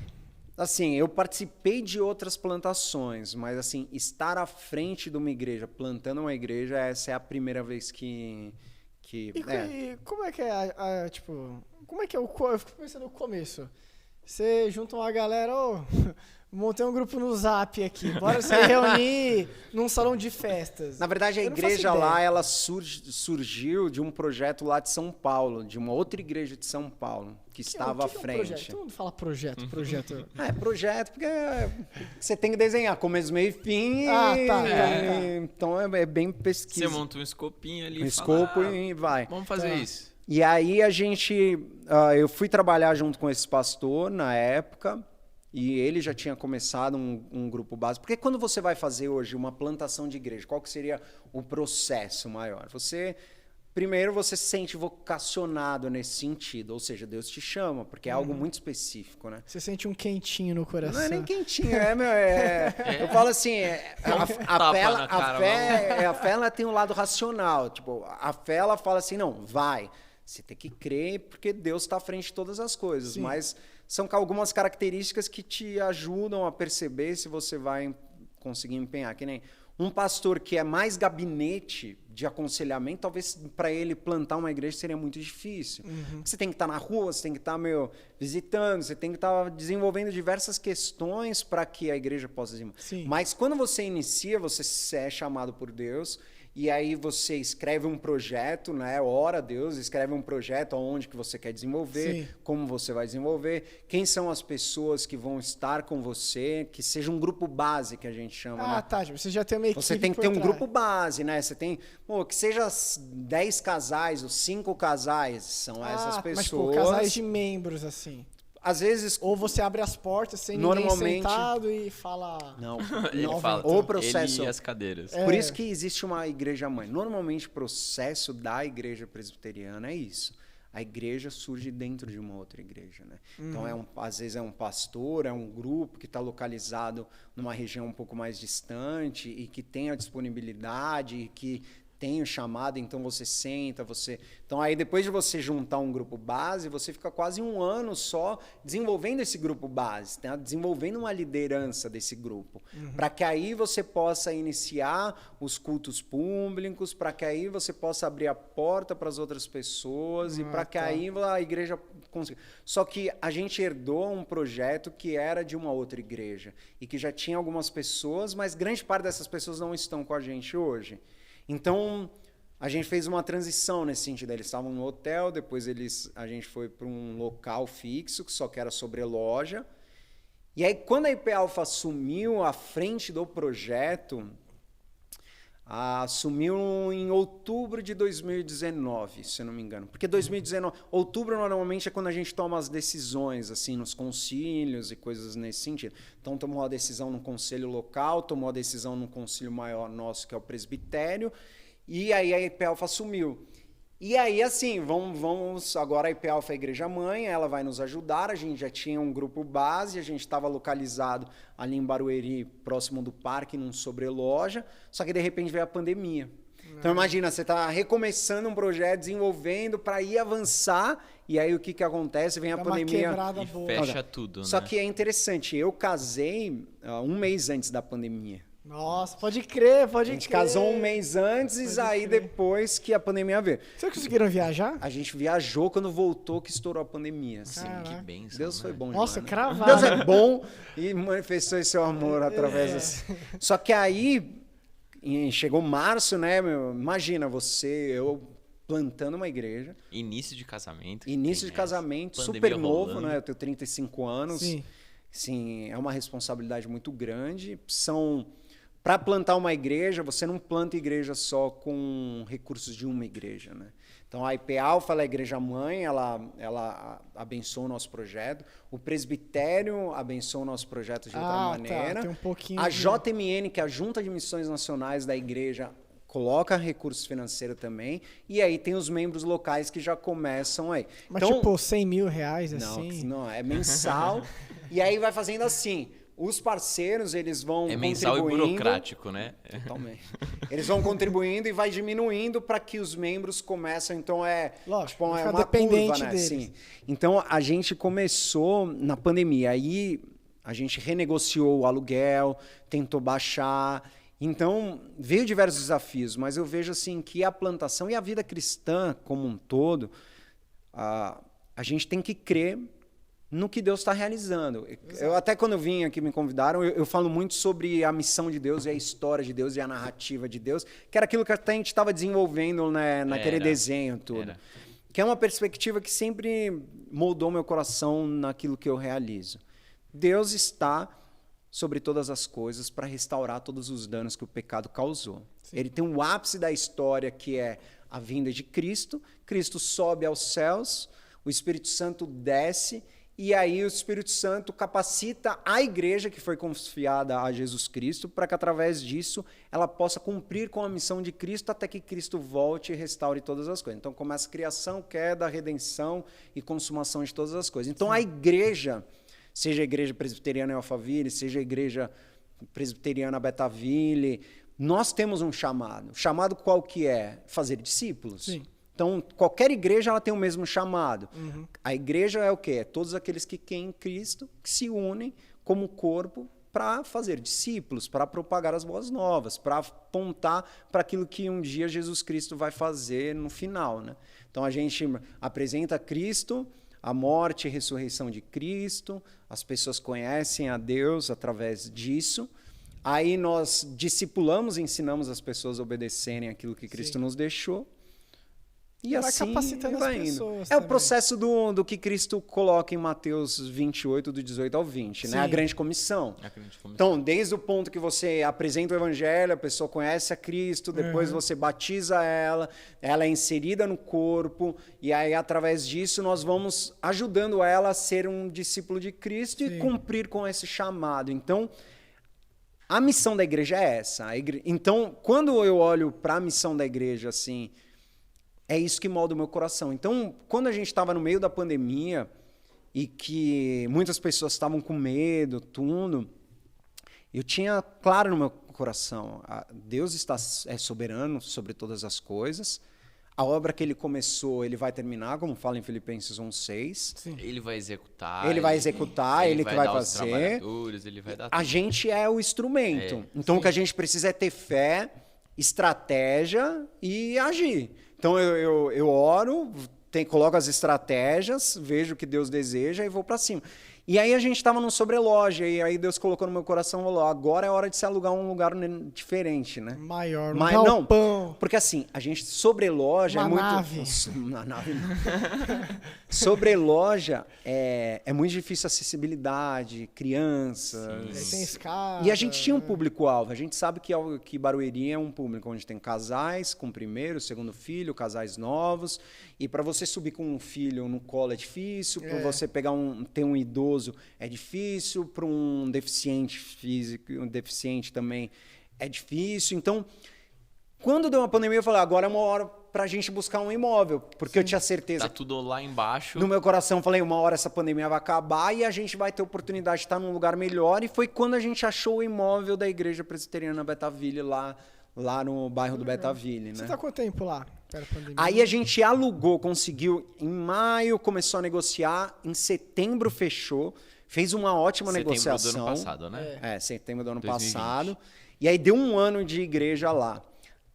Assim, eu participei de outras plantações, mas assim, estar à frente de uma igreja, plantando uma igreja, essa é a primeira vez que E como é que é, tipo, como é que é eu fico pensando no começo. você junta uma galera, montei um grupo no Zap aqui, bora se reunir num salão de festas. Na verdade, a igreja lá, ela surgiu de um projeto lá de São Paulo, de uma outra igreja de São Paulo, que estava à frente. Projeto? Todo mundo fala projeto. Projeto porque você tem que desenhar começo, meio e fim. Então é bem pesquisa. Você monta um escopinho ali. Um escopo e vai. Vamos fazer isso. E aí eu fui trabalhar junto com esse pastor na época, e ele já tinha começado um grupo básico. Porque quando você vai fazer hoje uma plantação de igreja, qual que seria o processo maior? Primeiro você se sente vocacionado nesse sentido, ou seja, Deus te chama, porque é algo muito específico, né? Você sente um quentinho no coração. Não é nem quentinho, eu falo assim, a fé ela tem um lado racional, tipo, a fé ela fala assim, não, vai, você tem que crer porque Deus está à frente de todas as coisas, sim, mas são algumas características que te ajudam a perceber se você vai conseguir empenhar, que nem um pastor que é mais gabinete de aconselhamento, talvez para ele plantar uma igreja seria muito difícil. Você tem que estar na rua, você tem que estar visitando, você tem que estar desenvolvendo diversas questões para que a igreja possa desenvolver. Sim. Mas quando você inicia, você é chamado por Deus, e aí você escreve um projeto, né? Ora a Deus, escreve um projeto aonde que você quer desenvolver, sim, como você vai desenvolver, quem são as pessoas que vão estar com você, que seja um grupo base que a gente chama. Né? Tá, você já tem uma equipe. Você tem que ter um grupo base, né? Você tem, que seja 10 casais ou 5 casais, são essas pessoas. Mas, casais de membros, assim. Às vezes... Ou você abre as portas sem ninguém sentado e fala... Não, ele fala. O processo... Ele e as cadeiras. Por isso que existe uma igreja-mãe. Normalmente o processo da igreja presbiteriana é isso. A igreja surge dentro de uma outra igreja, né? Então, às vezes é um pastor, é um grupo que está localizado numa região um pouco mais distante e que tem a disponibilidade e que tem o chamado, então você senta, Então aí depois de você juntar um grupo base, você fica quase um ano só desenvolvendo esse grupo base, tá? Desenvolvendo uma liderança desse grupo, para que aí você possa iniciar os cultos públicos, para que aí você possa abrir a porta para as outras pessoas e para que aí a igreja consiga. Só que a gente herdou um projeto que era de uma outra igreja e que já tinha algumas pessoas, mas grande parte dessas pessoas não estão com a gente hoje. Então, a gente fez uma transição nesse sentido. Eles estavam no hotel, depois a gente foi para um local fixo, que só que era sobre loja. E aí, quando a IP Alpha assumiu à frente do projeto, assumiu em outubro de 2019, se eu não me engano. Porque 2019, outubro normalmente é quando a gente toma as decisões, assim, nos concílios e coisas nesse sentido. Então, tomou a decisão no conselho local, tomou a decisão no concílio maior nosso, que é o presbitério, e aí a IP Alpha assumiu. E aí, assim, agora a IP Alpha é a igreja mãe, ela vai nos ajudar, a gente já tinha um grupo base, a gente estava localizado ali em Barueri, próximo do parque, num sobreloja, só que de repente veio a pandemia. Então imagina, você está recomeçando um projeto, desenvolvendo para ir avançar, e aí o que acontece? Vem a pandemia e fecha tudo, né? Só que é interessante, eu casei um mês antes da pandemia. Nossa, pode crer. A gente casou um mês antes, aí depois que a pandemia veio. Vocês conseguiram viajar? A gente viajou, quando voltou que estourou a pandemia. Sim, que bênção. Deus foi bom. Nossa, demais, cravado. Deus é bom e manifestou esse seu amor através assim. Só que aí, chegou março, né? Imagina eu plantando uma igreja. Início de casamento. Super novo, né? Eu tenho 35 anos. Sim. Sim, é uma responsabilidade muito grande. Para plantar uma igreja, você não planta igreja só com recursos de uma igreja, né? Então, a IP Alpha, ela é a igreja mãe, ela abençoa o nosso projeto. O presbitério abençoa o nosso projeto de outra maneira. Tem um pouquinho a JMN, que é a Junta de Missões Nacionais da igreja, coloca recursos financeiros também. E aí tem os membros locais que já começam aí. Mas então, tipo, R$100 mil, assim? Não, é mensal. E aí vai fazendo assim... Os parceiros, eles vão contribuindo... É mensal e burocrático, né? Totalmente. Eles vão contribuindo e vai diminuindo para que os membros começam. Então, lógico, é uma curva, né? Sim. Então, a gente começou na pandemia. Aí, a gente renegociou o aluguel, tentou baixar. Então, veio diversos desafios. Mas eu vejo assim que a plantação e a vida cristã como um todo, a gente tem que crer no que Deus está realizando. Eu até quando eu vim aqui, me convidaram, eu falo muito sobre a missão de Deus e a história de Deus e a narrativa de Deus, que era aquilo que até a gente estava desenvolvendo, né, naquele desenho todo. Que é uma perspectiva que sempre moldou meu coração naquilo que eu realizo. Deus está sobre todas as coisas para restaurar todos os danos que o pecado causou. Sim. Ele tem um ápice da história, que é a vinda de Cristo. Cristo sobe aos céus, o Espírito Santo desce, e aí o Espírito Santo capacita a igreja que foi confiada a Jesus Cristo para que, através disso, ela possa cumprir com a missão de Cristo até que Cristo volte e restaure todas as coisas. Então começa a criação, queda, redenção e consumação de todas as coisas. Então a igreja, seja a igreja presbiteriana em Alphaville, seja a igreja presbiteriana Betaville, nós temos um chamado. O chamado qual que é? Fazer discípulos. Sim. Então, qualquer igreja ela tem o mesmo chamado. Uhum. A igreja é o quê? É todos aqueles que creem em Cristo, que se unem como corpo para fazer discípulos, para propagar as boas novas, para apontar para aquilo que um dia Jesus Cristo vai fazer no final, né? Então, a gente apresenta Cristo, a morte e ressurreição de Cristo, as pessoas conhecem a Deus através disso. Aí nós discipulamos e ensinamos as pessoas a obedecerem aquilo que Cristo nos deixou. E vai assim capacitando vai as pessoas. É o processo do que Cristo coloca em Mateus 28, do 18 ao 20, né? A grande comissão. Então, desde o ponto que você apresenta o evangelho, a pessoa conhece a Cristo, depois você batiza ela é inserida no corpo, e aí, através disso, nós vamos ajudando ela a ser um discípulo de Cristo e cumprir com esse chamado. Então, a missão da igreja é essa. Então, quando eu olho para a missão da igreja, assim, é isso que molda o meu coração. Então, quando a gente estava no meio da pandemia e que muitas pessoas estavam com medo, tudo, eu tinha claro no meu coração, Deus é soberano sobre todas as coisas. A obra que ele começou, ele vai terminar, como fala em Filipenses 1:6. Ele vai executar. Ele vai executar, ele que vai fazer. Ele vai dar a gente é o instrumento. Então, o que a gente precisa é ter fé, estratégia e agir. Então, eu oro, coloco as estratégias, vejo o que Deus deseja e vou para cima. E aí a gente estava num sobreloja, e aí Deus colocou no meu coração e falou, agora é hora de se alugar um lugar diferente, né? Maior, um galpão. Não, porque assim, a gente sobreloja uma é muito... nave. Uma nave não. Sobreloja é muito difícil acessibilidade, crianças... Tem escada. E a gente tinha um público-alvo, a gente sabe que Barueri é um público onde tem casais com primeiro, segundo filho, casais novos, e para você subir com um filho no colo é difícil, para você ter um idoso é difícil, para um deficiente físico, um deficiente também é difícil. Então, quando deu uma pandemia, eu falei, agora é uma hora para a gente buscar um imóvel, porque eu tinha certeza. Tá tudo lá embaixo. No meu coração, eu falei, uma hora essa pandemia vai acabar e a gente vai ter oportunidade de estar num lugar melhor. E foi quando a gente achou o imóvel da Igreja Presbiteriana Betaville lá no bairro do Betaville, né? Você tá quanto tempo lá? Aí a gente alugou, conseguiu, em maio começou a negociar, em setembro fechou, fez uma ótima negociação. Setembro do ano passado, né? Setembro do ano 2020. passado. E aí deu um ano de igreja lá.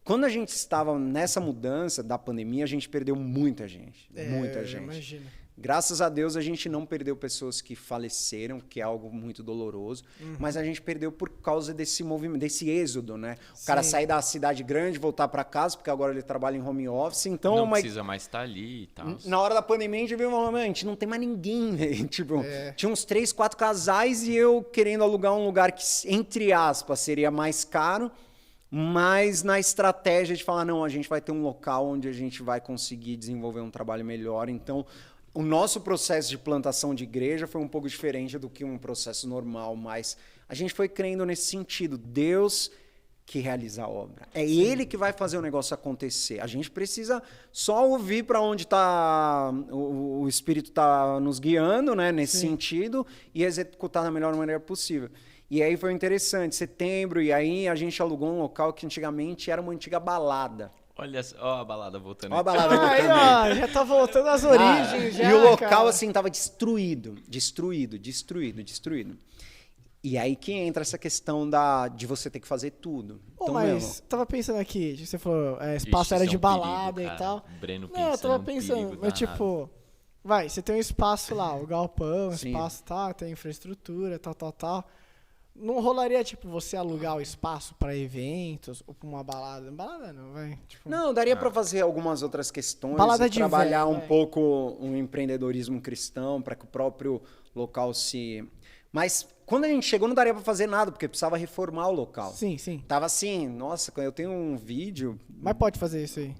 Quando a gente estava nessa mudança da pandemia, a gente perdeu muita gente. Muita gente. Imagina. Graças a Deus a gente não perdeu pessoas que faleceram, que é algo muito doloroso, mas a gente perdeu por causa desse movimento, desse êxodo, né? O cara sair da cidade grande, voltar para casa, porque agora ele trabalha em home office, então... Não precisa mais estar ali e tal. Na hora da pandemia a gente viu, a gente não tem mais ninguém, né? Tipo, tinha uns 3, 4 casais e eu querendo alugar um lugar que, entre aspas, seria mais caro, mas na estratégia de falar, não, a gente vai ter um local onde a gente vai conseguir desenvolver um trabalho melhor, então... O nosso processo de plantação de igreja foi um pouco diferente do que um processo normal, mas a gente foi crendo nesse sentido. Deus que realiza a obra. É Ele que vai fazer o negócio acontecer. A gente precisa só ouvir para onde o Espírito está nos guiando, né, nesse sentido, e executar da melhor maneira possível. E aí foi interessante, setembro, e aí a gente alugou um local que antigamente era uma antiga balada. Olha só a balada voltando. Ó a balada voltando. Aí, já tá voltando às origens. Já, e o local, cara, assim, tava destruído. E aí que entra essa questão de você ter que fazer tudo. Então, mas tava pensando aqui, você falou, espaço era de balada e tal. Breno não, eu tava pensando, mas tipo, você tem um espaço lá, o galpão, o Sim. espaço tá, tem infraestrutura, tal. Não rolaria, tipo, você alugar o espaço pra eventos ou pra uma balada? Balada não, vai. Tipo, Não, daria para fazer algumas outras questões, balada de trabalhar véio, um pouco um empreendedorismo cristão para que o próprio local se... Mas quando a gente chegou não daria para fazer nada, porque precisava reformar o local. Sim. Tava assim, nossa, eu tenho um vídeo... Mas pode fazer isso aí.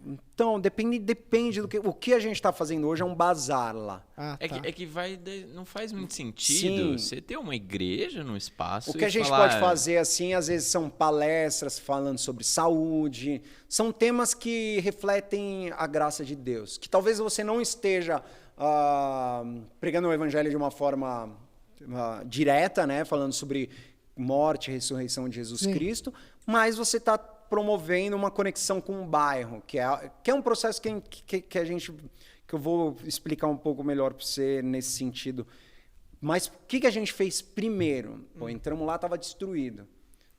Então, depende do que... O que a gente está fazendo hoje é um bazar lá. Ah, tá. Não faz muito sentido Sim. você ter uma igreja num espaço. O que a gente pode fazer, assim, às vezes são palestras falando sobre saúde, são temas que refletem a graça de Deus. Que talvez você não esteja pregando o evangelho de uma forma direta, né? Falando sobre morte e ressurreição de Jesus Cristo, mas você está promovendo uma conexão com o bairro, que é um processo que eu vou explicar um pouco melhor para você nesse sentido. Mas o que a gente fez primeiro? Pô, entramos lá, estava destruído.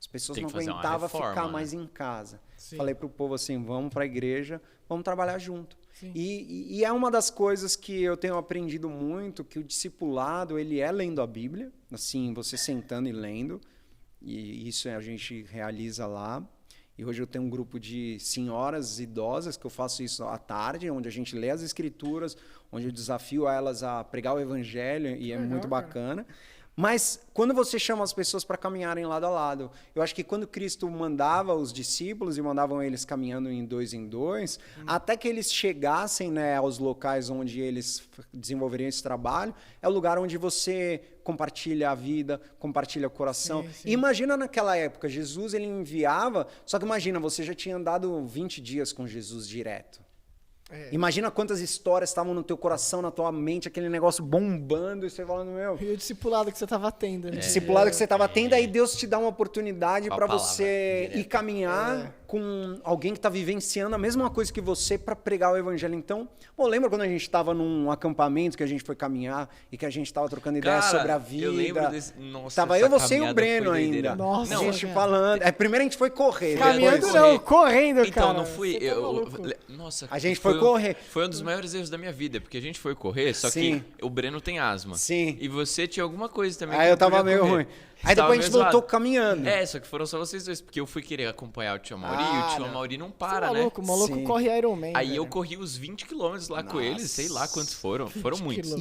As pessoas não aguentavam ficar mais em casa. Sim. Falei para o povo assim, vamos para a igreja, vamos trabalhar junto. E é uma das coisas que eu tenho aprendido muito, que o discipulado, ele é lendo a Bíblia, assim, você sentando e lendo, e isso a gente realiza lá. E hoje eu tenho um grupo de senhoras idosas que eu faço isso à tarde, onde a gente lê as escrituras, onde eu desafio elas a pregar o evangelho, e é muito bacana. Mas quando você chama as pessoas para caminharem lado a lado, eu acho que quando Cristo mandava os discípulos e mandavam eles caminhando em dois, até que eles chegassem, né, aos locais onde eles desenvolveriam esse trabalho, é o lugar onde você compartilha a vida, compartilha o coração. Sim. E imagina naquela época, Jesus ele enviava, só que imagina, você já tinha andado 20 dias com Jesus direto. Imagina quantas histórias estavam no teu coração, na tua mente, aquele negócio bombando, e você falando, meu... E o discipulado que você estava tendo. Né? O discipulado que você estava tendo, aí Deus te dá uma oportunidade para você ir caminhar com alguém que está vivenciando a mesma coisa que você para pregar o evangelho. Então, lembra quando a gente estava num acampamento que a gente foi caminhar e que a gente estava trocando ideias sobre a vida? Eu lembro desse... Nossa, tava eu, você e o Breno ainda. Nossa, a gente falando. Primeiro a gente foi correr. Caminhando não, correndo, cara. Então, não fui... Nossa, a gente foi correr. Foi um dos maiores erros da minha vida, porque a gente foi correr, só que o Breno tem asma. Sim. E você tinha alguma coisa também. Aí eu tava meio ruim. Aí depois a gente voltou caminhando. Só que foram só vocês dois, porque eu fui querer acompanhar o tio Mauri e o tio Mauri não para, né? O maluco corre Ironman. Aí eu corri os 20 quilômetros lá com eles, sei lá quantos foram. Foram muitos.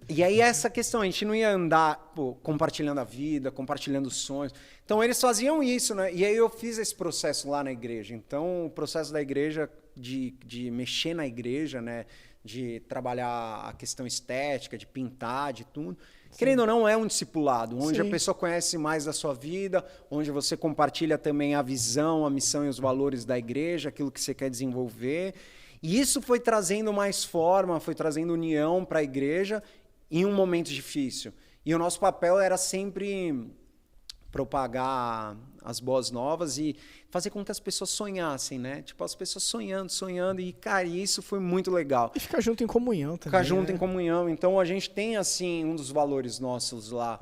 E aí essa questão, a gente não ia andar compartilhando a vida, compartilhando os sonhos. Então eles faziam isso, né? E aí eu fiz esse processo lá na igreja. Então o processo da igreja, de mexer na igreja, né? De trabalhar a questão estética, de pintar, de tudo. Sim. Querendo ou não, é um discipulado, onde a pessoa conhece mais da sua vida, onde você compartilha também a visão, a missão e os valores da igreja, aquilo que você quer desenvolver. E isso foi trazendo mais forma, foi trazendo união para a igreja em um momento difícil. E o nosso papel era sempre propagar as boas novas e fazer com que as pessoas sonhassem, né? Tipo, as pessoas sonhando. E, cara, isso foi muito legal. E ficar junto em comunhão também. Ficar junto em comunhão. Então, a gente tem, assim, um dos valores nossos lá.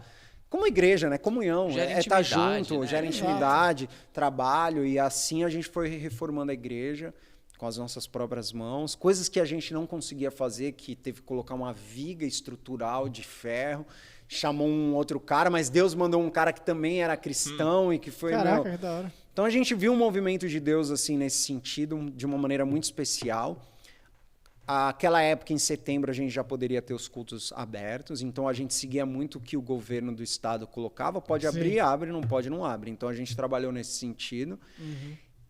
Como igreja, né? Comunhão. É estar junto, né? Gera intimidade, trabalho. E assim a gente foi reformando a igreja com as nossas próprias mãos. Coisas que a gente não conseguia fazer, que teve que colocar uma viga estrutural de ferro. Chamou um outro cara, mas Deus mandou um cara que também era cristão e que foi... Caraca, que da hora. Então a gente viu um movimento de Deus assim nesse sentido, de uma maneira muito especial. Aquela época, em setembro, a gente já poderia ter os cultos abertos, então a gente seguia muito o que o governo do estado colocava. Pode abrir, abre, não pode, não abre. Então a gente trabalhou nesse sentido.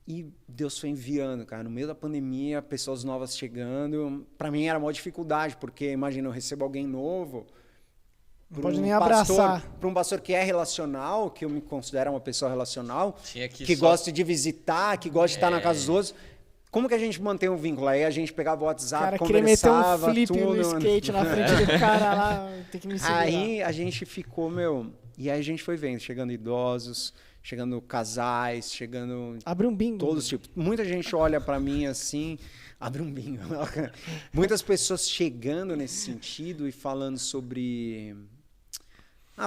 E Deus foi enviando, cara. No meio da pandemia, pessoas novas chegando. Para mim era uma dificuldade, porque imagina, eu recebo alguém novo... Não pode nem abraçar. Para um pastor que é relacional, que eu me considero uma pessoa relacional, que gosta de visitar, que gosta de estar na casa dos outros. Como que a gente mantém um vínculo? Aí a gente pegava o WhatsApp, cara, conversava, meter um flip no skate na frente do cara lá, tem que me segurar. Aí a gente ficou, e aí a gente foi vendo, chegando idosos, chegando casais, chegando... Abre um bingo. Todos os tipos. Muita gente olha para mim assim... Abre um bingo. Muitas pessoas chegando nesse sentido e falando sobre...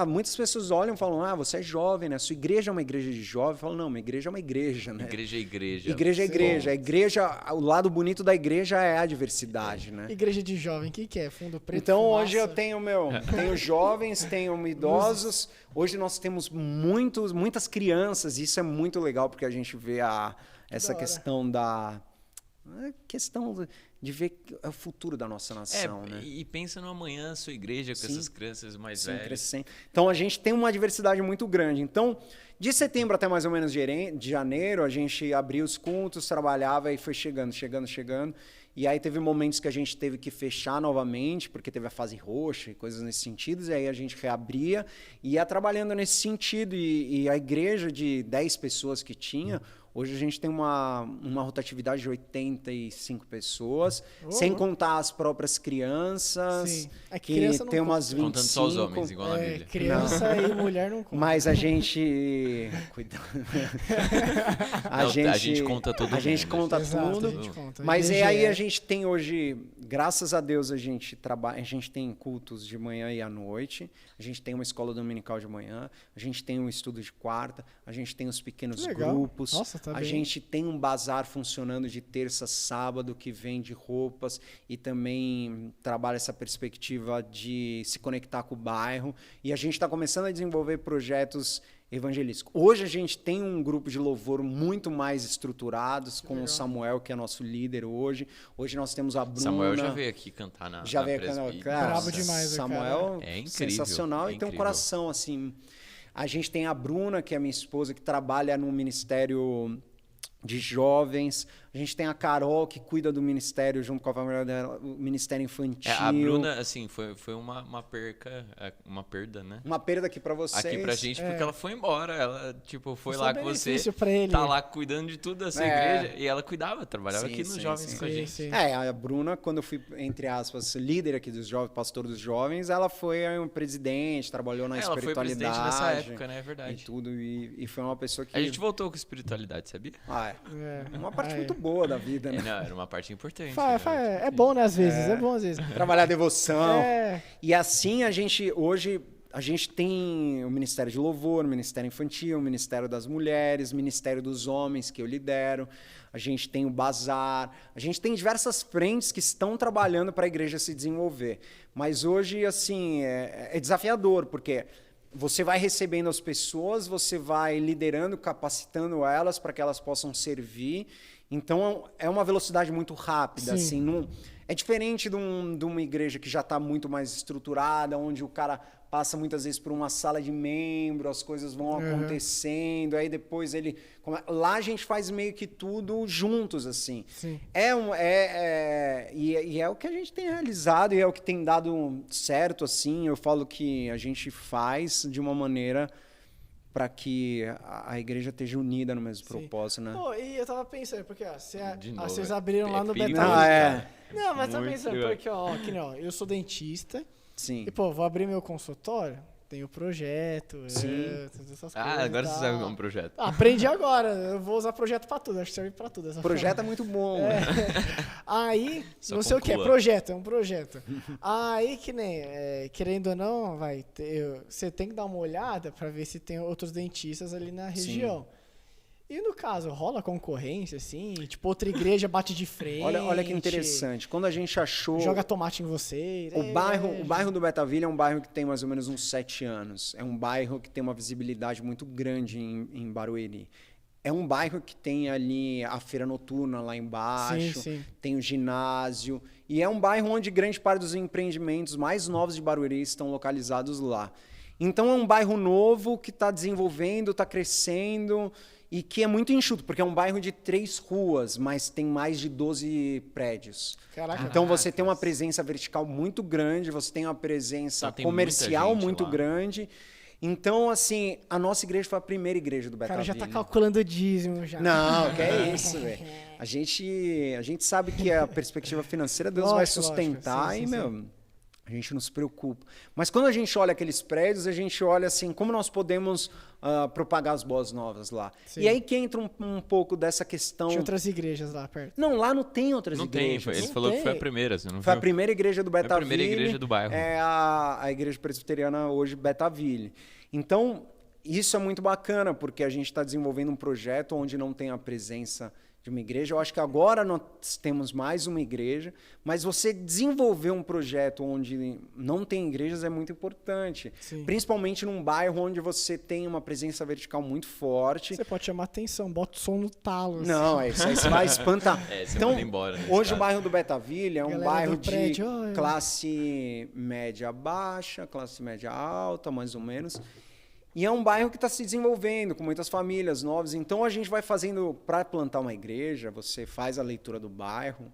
Muitas pessoas olham e falam, você é jovem, né? Sua igreja é uma igreja de jovem. Eu falo, não, uma igreja é uma igreja, né? Igreja é igreja. Igreja é igreja. A igreja, o lado bonito da igreja é a diversidade, né? Igreja de jovem, o que é? Fundo preto, então, fumaça? Hoje eu tenho, tenho jovens, tenho idosos. Hoje nós temos muitas crianças. Isso é muito legal, porque a gente vê essa questão de ver o futuro da nossa nação, né? E pensa no amanhã, sua igreja, com essas crianças mais velhas. Crescendo. Então, a gente tem uma diversidade muito grande. Então, de setembro até mais ou menos de janeiro, a gente abriu os cultos, trabalhava e foi chegando. E aí teve momentos que a gente teve que fechar novamente, porque teve a fase roxa e coisas nesse sentido, e aí a gente reabria e ia trabalhando nesse sentido. E a igreja de 10 pessoas que tinha... Hoje a gente tem uma rotatividade de 85 pessoas, sem contar as próprias crianças, Sim. Que criança tem umas 25. Contando só os homens, igual na Bíblia. Criança e mulher não conta. Mas a gente... Cuidado. A gente conta todo mundo. A gente conta tudo. A gente conta. Mas aí a gente tem hoje, graças a Deus, a gente tem cultos de manhã e à noite, a gente tem uma escola dominical de manhã, a gente tem um estudo de quarta, a gente tem os pequenos grupos. Nossa, a gente tem um bazar funcionando de terça a sábado que vende roupas e também trabalha essa perspectiva de se conectar com o bairro. E a gente está começando a desenvolver projetos evangelísticos. Hoje a gente tem um grupo de louvor muito mais estruturados com o Samuel, que é nosso líder hoje. Hoje nós temos a Bruna. Samuel já veio aqui cantar na presbítera. Brabo demais, Samuel é incrível, sensacional e tem um coração assim... A gente tem a Bruna, que é minha esposa, que trabalha no Ministério de Jovens. A gente tem a Carol, que cuida do ministério junto com a família dela, o Ministério Infantil. A Bruna, assim, foi uma perda, né? Uma perda aqui pra vocês. Aqui pra gente, porque ela foi embora. Ela, foi lá com você. Tá lá cuidando de tudo dessa igreja. E ela trabalhava aqui nos jovens com a gente. Sim. A Bruna, quando eu fui, entre aspas, líder aqui dos jovens, pastor dos jovens, ela foi um presidente, trabalhou na espiritualidade. Ela foi presidente nessa época, né? É verdade. E tudo. E foi uma pessoa que... A gente voltou com espiritualidade, sabia? Uma parte muito boa da vida, né? Não, era uma parte importante. É bom, né, às vezes. É bom, às vezes. Trabalhar a devoção. E assim, hoje a gente tem o Ministério de Louvor, o Ministério Infantil, o Ministério das Mulheres, o Ministério dos Homens, que eu lidero. A gente tem o Bazar. A gente tem diversas frentes que estão trabalhando para a igreja se desenvolver. Mas hoje, assim, é desafiador, porque... Você vai recebendo as pessoas, você vai liderando, capacitando elas para que elas possam servir. Então, é uma velocidade muito rápida. Assim, é diferente de uma igreja que já está muito mais estruturada, onde o cara passa muitas vezes por uma sala de membro, as coisas vão acontecendo, aí depois ele... Lá a gente faz meio que tudo juntos, assim. Sim. E é o que a gente tem realizado e é o que tem dado certo, assim. Eu falo que a gente faz de uma maneira para que a igreja esteja unida no mesmo propósito, né? Pô, e eu tava pensando, porque vocês abriram lá no Betão. Não, mas tá pensando, porque eu sou dentista. Sim. E, vou abrir meu consultório, tem o projeto, todas essas coisas. Agora você sabe como é um projeto. Aprendi agora, eu vou usar projeto pra tudo, acho que serve pra tudo. Projeto é muito bom. Aí, não sei o que é projeto, é um projeto. Aí, que nem, querendo ou não, você tem que dar uma olhada pra ver se tem outros dentistas ali na região. Sim. E no caso, rola concorrência, assim? Tipo, outra igreja bate de frente. Olha que interessante. Quando a gente achou... Joga tomate em você. O bairro do Betaville é um bairro que tem mais ou menos uns 7 anos. É um bairro que tem uma visibilidade muito grande em Barueri. É um bairro que tem ali a feira noturna lá embaixo, tem o ginásio. E é um bairro onde grande parte dos empreendimentos mais novos de Barueri estão localizados lá. Então é um bairro novo que está desenvolvendo, está crescendo... E que é muito enxuto, porque é um bairro de 3 ruas, mas tem mais de 12 prédios. Caraca. Então você tem uma presença vertical muito grande, você tem uma presença comercial muito grande. Então, assim, a nossa igreja foi a primeira igreja do Betaville. O cara já tá calculando o dízimo já. Não, que é isso, velho. A gente sabe que a perspectiva financeira Deus vai sustentar e, meu... A gente não se preocupa. Mas quando a gente olha aqueles prédios, a gente olha assim, como nós podemos propagar as boas novas lá. Sim. E aí que entra um pouco dessa questão... Tinha outras igrejas lá perto. Não, lá não tem outras igrejas. Não tem, ele falou que foi a primeira, você não viu? Foi a primeira igreja do Betaville. Foi a primeira igreja do bairro. É a igreja presbiteriana hoje, Betaville. Então, isso é muito bacana, porque a gente está desenvolvendo um projeto onde não tem a presença de uma igreja. Eu acho que agora nós temos mais uma igreja, mas você desenvolver um projeto onde não tem igrejas é muito importante. Sim. Principalmente num bairro onde você tem uma presença vertical muito forte. Você pode chamar atenção, bota o som no talo. Assim. Não, isso aí você vai espantar. Você então, manda embora, né, hoje o bairro do Betaville é um bairro de prédio, classe média baixa, classe média alta, mais ou menos. E é um bairro que está se desenvolvendo, com muitas famílias novas. Então, a gente vai fazendo, para plantar uma igreja, você faz a leitura do bairro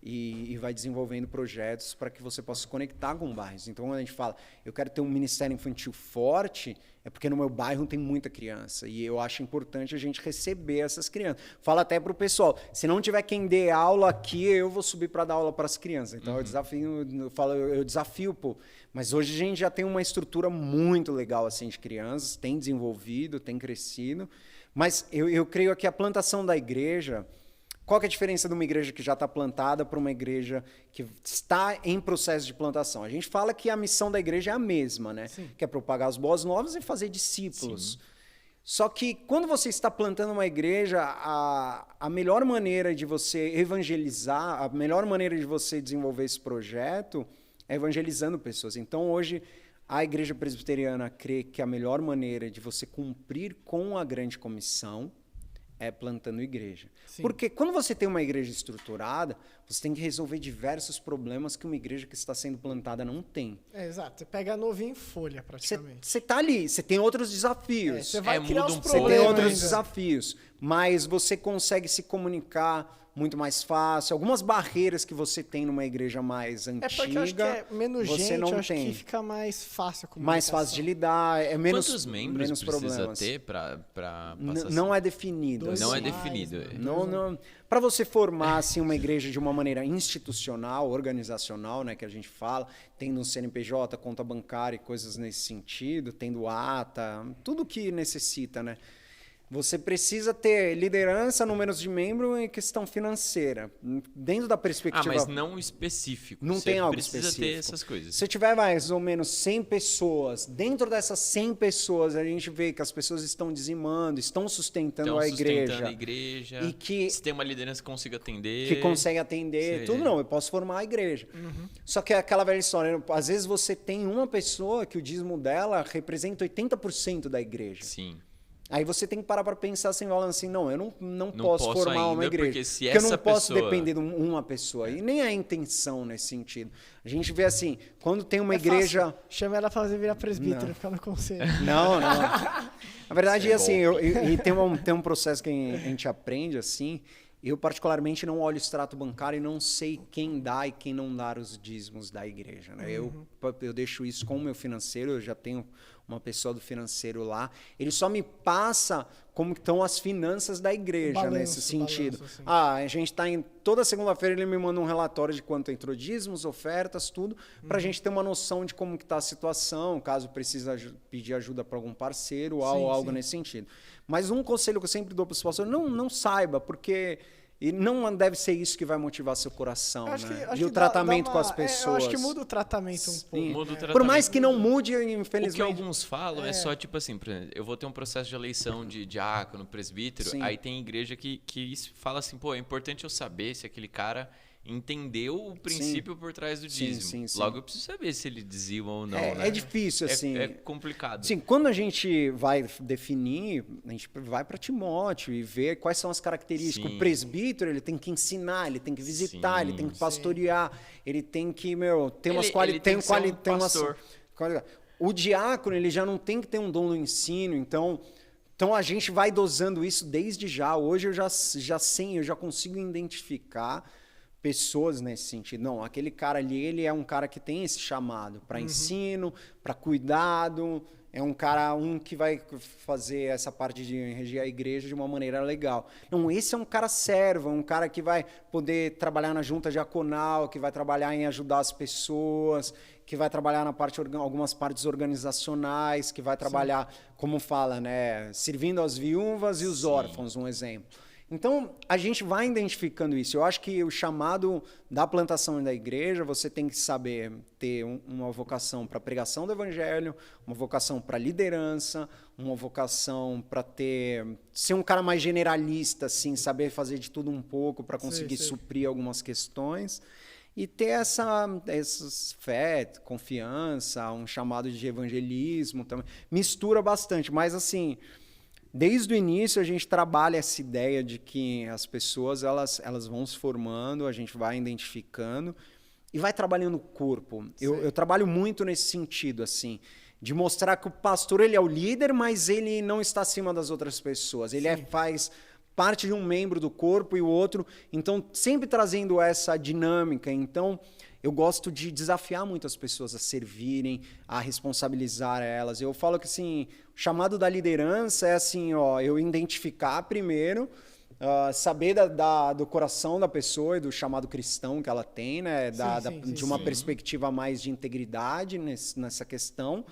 e vai desenvolvendo projetos para que você possa se conectar com bairros. Então, quando a gente fala, eu quero ter um ministério infantil forte, é porque no meu bairro tem muita criança. E eu acho importante a gente receber essas crianças. Falo até para o pessoal, se não tiver quem dê aula aqui, eu vou subir para dar aula para as crianças. Então, eu desafio, pô. Mas hoje a gente já tem uma estrutura muito legal assim de crianças, tem desenvolvido, tem crescido. Mas eu creio que a plantação da igreja... Qual que é a diferença de uma igreja que já está plantada para uma igreja que está em processo de plantação? A gente fala que a missão da igreja é a mesma, né? Sim. Que é propagar as boas novas e fazer discípulos. Sim. Só que quando você está plantando uma igreja, a melhor maneira de você evangelizar, a melhor maneira de você desenvolver esse projeto é evangelizando pessoas. Então, hoje, a igreja presbiteriana crê que a melhor maneira de você cumprir com a grande comissão é plantando igreja. Sim. Porque quando você tem uma igreja estruturada, você tem que resolver diversos problemas que uma igreja que está sendo plantada não tem. Exato. Você pega novinho em folha, praticamente. Você está ali, você tem outros desafios. Você vai criar os problemas. Você tem outros desafios, mas você consegue se comunicar muito mais fácil. Algumas barreiras que você tem numa igreja mais antiga, porque eu acho que é menos você gente, não eu acho tem. Que fica mais fácil a comunicação. Mais fácil de lidar, é menos Quantos membros menos precisa problemas. ter para passar? Não é definido. Não é definido. Não. Para você formar assim, uma igreja de uma maneira institucional, organizacional, né, que a gente fala, tendo um CNPJ, conta bancária e coisas nesse sentido, tendo ata, tudo que necessita, né? Você precisa ter liderança, números de membros e questão financeira. Dentro da perspectiva... mas não específico. Não tem algo específico. Precisa ter essas coisas. Se tiver mais ou menos 100 pessoas, dentro dessas 100 pessoas, a gente vê que as pessoas estão dizimando, estão sustentando a igreja. E que se tem uma liderança que consiga atender. Que consegue atender. Tudo não, eu posso formar a igreja. Uhum. Só que é aquela velha história. Às vezes você tem uma pessoa que o dízimo dela representa 80% da igreja. Sim. Aí você tem que parar para pensar assim, falando assim, não, eu não posso formar uma igreja. Porque eu não posso depender de uma pessoa. E nem a intenção nesse sentido. A gente vê assim, quando tem uma igreja... Fácil. Chama ela para virar presbítero, ficar no conselho. Não. Na verdade, assim, tem um processo que a gente aprende assim. Eu, particularmente, não olho o extrato bancário e não sei quem dá e quem não dá os dízimos da igreja. Né? Eu deixo isso com o meu financeiro, eu já tenho uma pessoa do financeiro lá. Ele só me passa como estão as finanças da igreja nesse sentido. Balanço, a gente está em... Toda segunda-feira ele me manda um relatório de quanto entrou dízimos, ofertas, tudo, para a gente ter uma noção de como está a situação, caso precise pedir ajuda para algum parceiro ou algo nesse sentido. Mas um conselho que eu sempre dou para os pastores, não saiba, porque... E não deve ser isso que vai motivar seu coração, né? E o tratamento com as pessoas. Eu acho que muda o tratamento um pouco. Muda o tratamento. Por mais que não mude, infelizmente. O que alguns falam é só tipo assim, por exemplo, eu vou ter um processo de eleição de diácono, presbítero, aí tem igreja que fala assim, pô, é importante eu saber se aquele cara entendeu o princípio por trás do dízimo. Sim. Logo eu preciso saber se ele dizima ou não. É difícil, assim. É complicado. Sim, quando a gente vai definir, a gente vai para Timóteo e vê quais são as características. Sim. O presbítero, ele tem que ensinar, ele tem que visitar, ele tem que pastorear, ele tem que, ter umas qualidades. O diácono, ele já não tem que ter um dom no ensino, então a gente vai dosando isso desde já. Hoje eu já sei, eu já consigo identificar pessoas nesse sentido. Não, aquele cara ali, ele é um cara que tem esse chamado para ensino, para cuidado, é um cara que vai fazer essa parte de reger a igreja de uma maneira legal. Não, esse é um cara servo, um cara que vai poder trabalhar na junta diaconal, que vai trabalhar em ajudar as pessoas, que vai trabalhar na algumas partes organizacionais, que vai trabalhar, como fala, né, servindo as viúvas e os órfãos, um exemplo. Então, a gente vai identificando isso. Eu acho que o chamado da plantação da igreja, você tem que saber ter uma vocação para a pregação do evangelho, uma vocação para liderança, uma vocação para ser um cara mais generalista, assim, saber fazer de tudo um pouco para conseguir suprir algumas questões. E ter essa fé, confiança, um chamado de evangelismo também. Mistura bastante, mas assim... Desde o início a gente trabalha essa ideia de que as pessoas elas vão se formando, a gente vai identificando e vai trabalhando o corpo. Eu trabalho muito nesse sentido, assim, de mostrar que o pastor ele é o líder, mas ele não está acima das outras pessoas. Ele faz parte de um membro do corpo e o outro, então sempre trazendo essa dinâmica. Então eu gosto de desafiar muito as pessoas a servirem, a responsabilizar elas. Eu falo que assim, o chamado da liderança é assim, ó, eu identificar primeiro, saber do coração da pessoa e do chamado cristão que ela tem, né, de uma perspectiva mais de integridade nessa questão,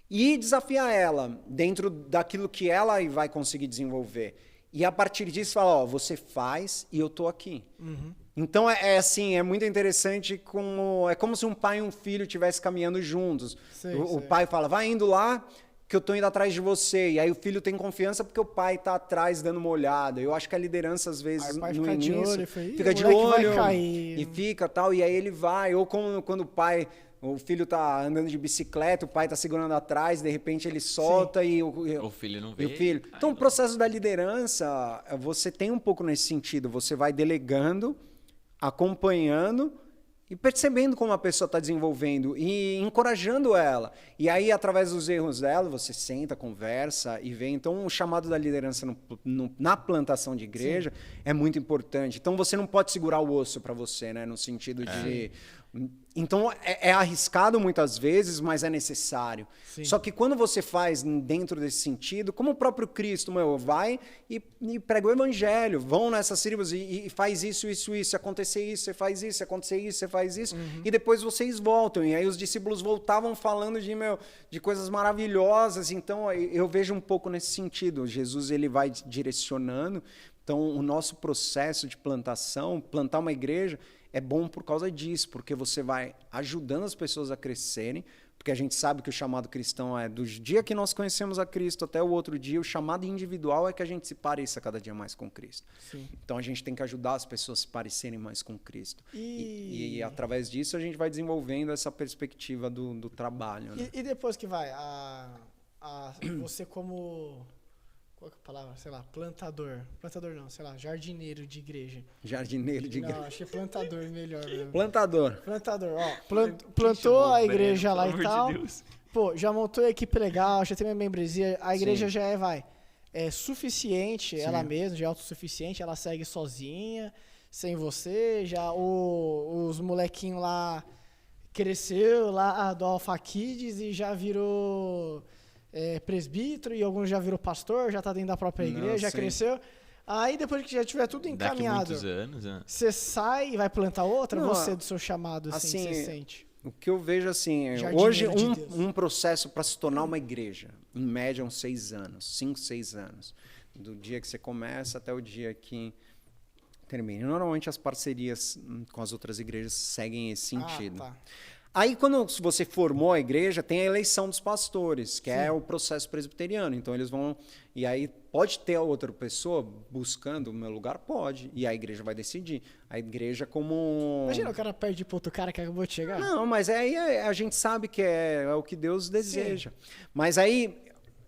e desafiar ela dentro daquilo que ela vai conseguir desenvolver. E a partir disso falar, ó, você faz e eu tô aqui. Uhum. Então, assim, é muito interessante é como se um pai e um filho estivessem caminhando juntos. O pai fala, vai indo lá que eu tô indo atrás de você. E aí o filho tem confiança porque o pai tá atrás dando uma olhada. Eu acho que a liderança, às vezes, no início, fica de olho e fica tal. E aí ele vai. Ou quando o filho tá andando de bicicleta, o pai tá segurando atrás, de repente ele solta e o filho não vê. Então, o processo da liderança, você tem um pouco nesse sentido. Você vai delegando, acompanhando e percebendo como a pessoa está desenvolvendo e encorajando ela. E aí, através dos erros dela, você senta, conversa e vê. Então, o chamado da liderança na plantação de igreja é muito importante. Então, você não pode segurar o osso para você, né? No sentido de... Então, é arriscado muitas vezes, mas é necessário. Sim. Só que quando você faz dentro desse sentido, como o próprio Cristo, vai e prega o evangelho, vão nessas tribos e faz isso, acontecer isso, você faz isso, acontecer isso, você faz isso, e depois vocês voltam. E aí os discípulos voltavam falando de coisas maravilhosas. Então, eu vejo um pouco nesse sentido. Jesus ele vai direcionando. Então, o nosso processo de plantar uma igreja, é bom por causa disso, porque você vai ajudando as pessoas a crescerem, porque a gente sabe que o chamado cristão é do dia que nós conhecemos a Cristo até o outro dia, o chamado individual é que a gente se pareça cada dia mais com Cristo. Sim. Então a gente tem que ajudar as pessoas a se parecerem mais com Cristo. E através disso a gente vai desenvolvendo essa perspectiva do trabalho. Né? E depois que vai, você como... Qual que é a palavra? Sei lá, plantador. Plantador não, sei lá, jardineiro de igreja. Jardineiro de igreja. Não, achei plantador melhor. Mesmo. Plantador, ó. Plantou a igreja lá e tal. Pô, já montou a equipe legal, já tem minha membresia. A igreja já é suficiente, ela mesma, já é autossuficiente, ela segue sozinha, sem você. Já os molequinhos lá cresceu lá do Alpha Kids e já virou... presbítero e alguns já virou pastor, já tá dentro da própria igreja, já cresceu. Aí depois que já tiver tudo encaminhado, daqui muitos anos, você sai e vai plantar outra? Você do seu chamado, assim você sente? O que eu vejo assim, hoje um processo para se tornar uma igreja, em média uns 6 anos, 5, 6 anos, do dia que você começa até o dia que termina. Normalmente as parcerias com as outras igrejas seguem esse sentido. Tá. Aí, quando você formou a igreja, tem a eleição dos pastores, que é o processo presbiteriano. Então, eles vão... E aí, pode ter a outra pessoa buscando o meu lugar? Pode. E a igreja vai decidir. A igreja como... Imagina, o cara perde pro outro cara que acabou de chegar. Não, mas aí a gente sabe que é o que Deus deseja. Sim. Mas aí,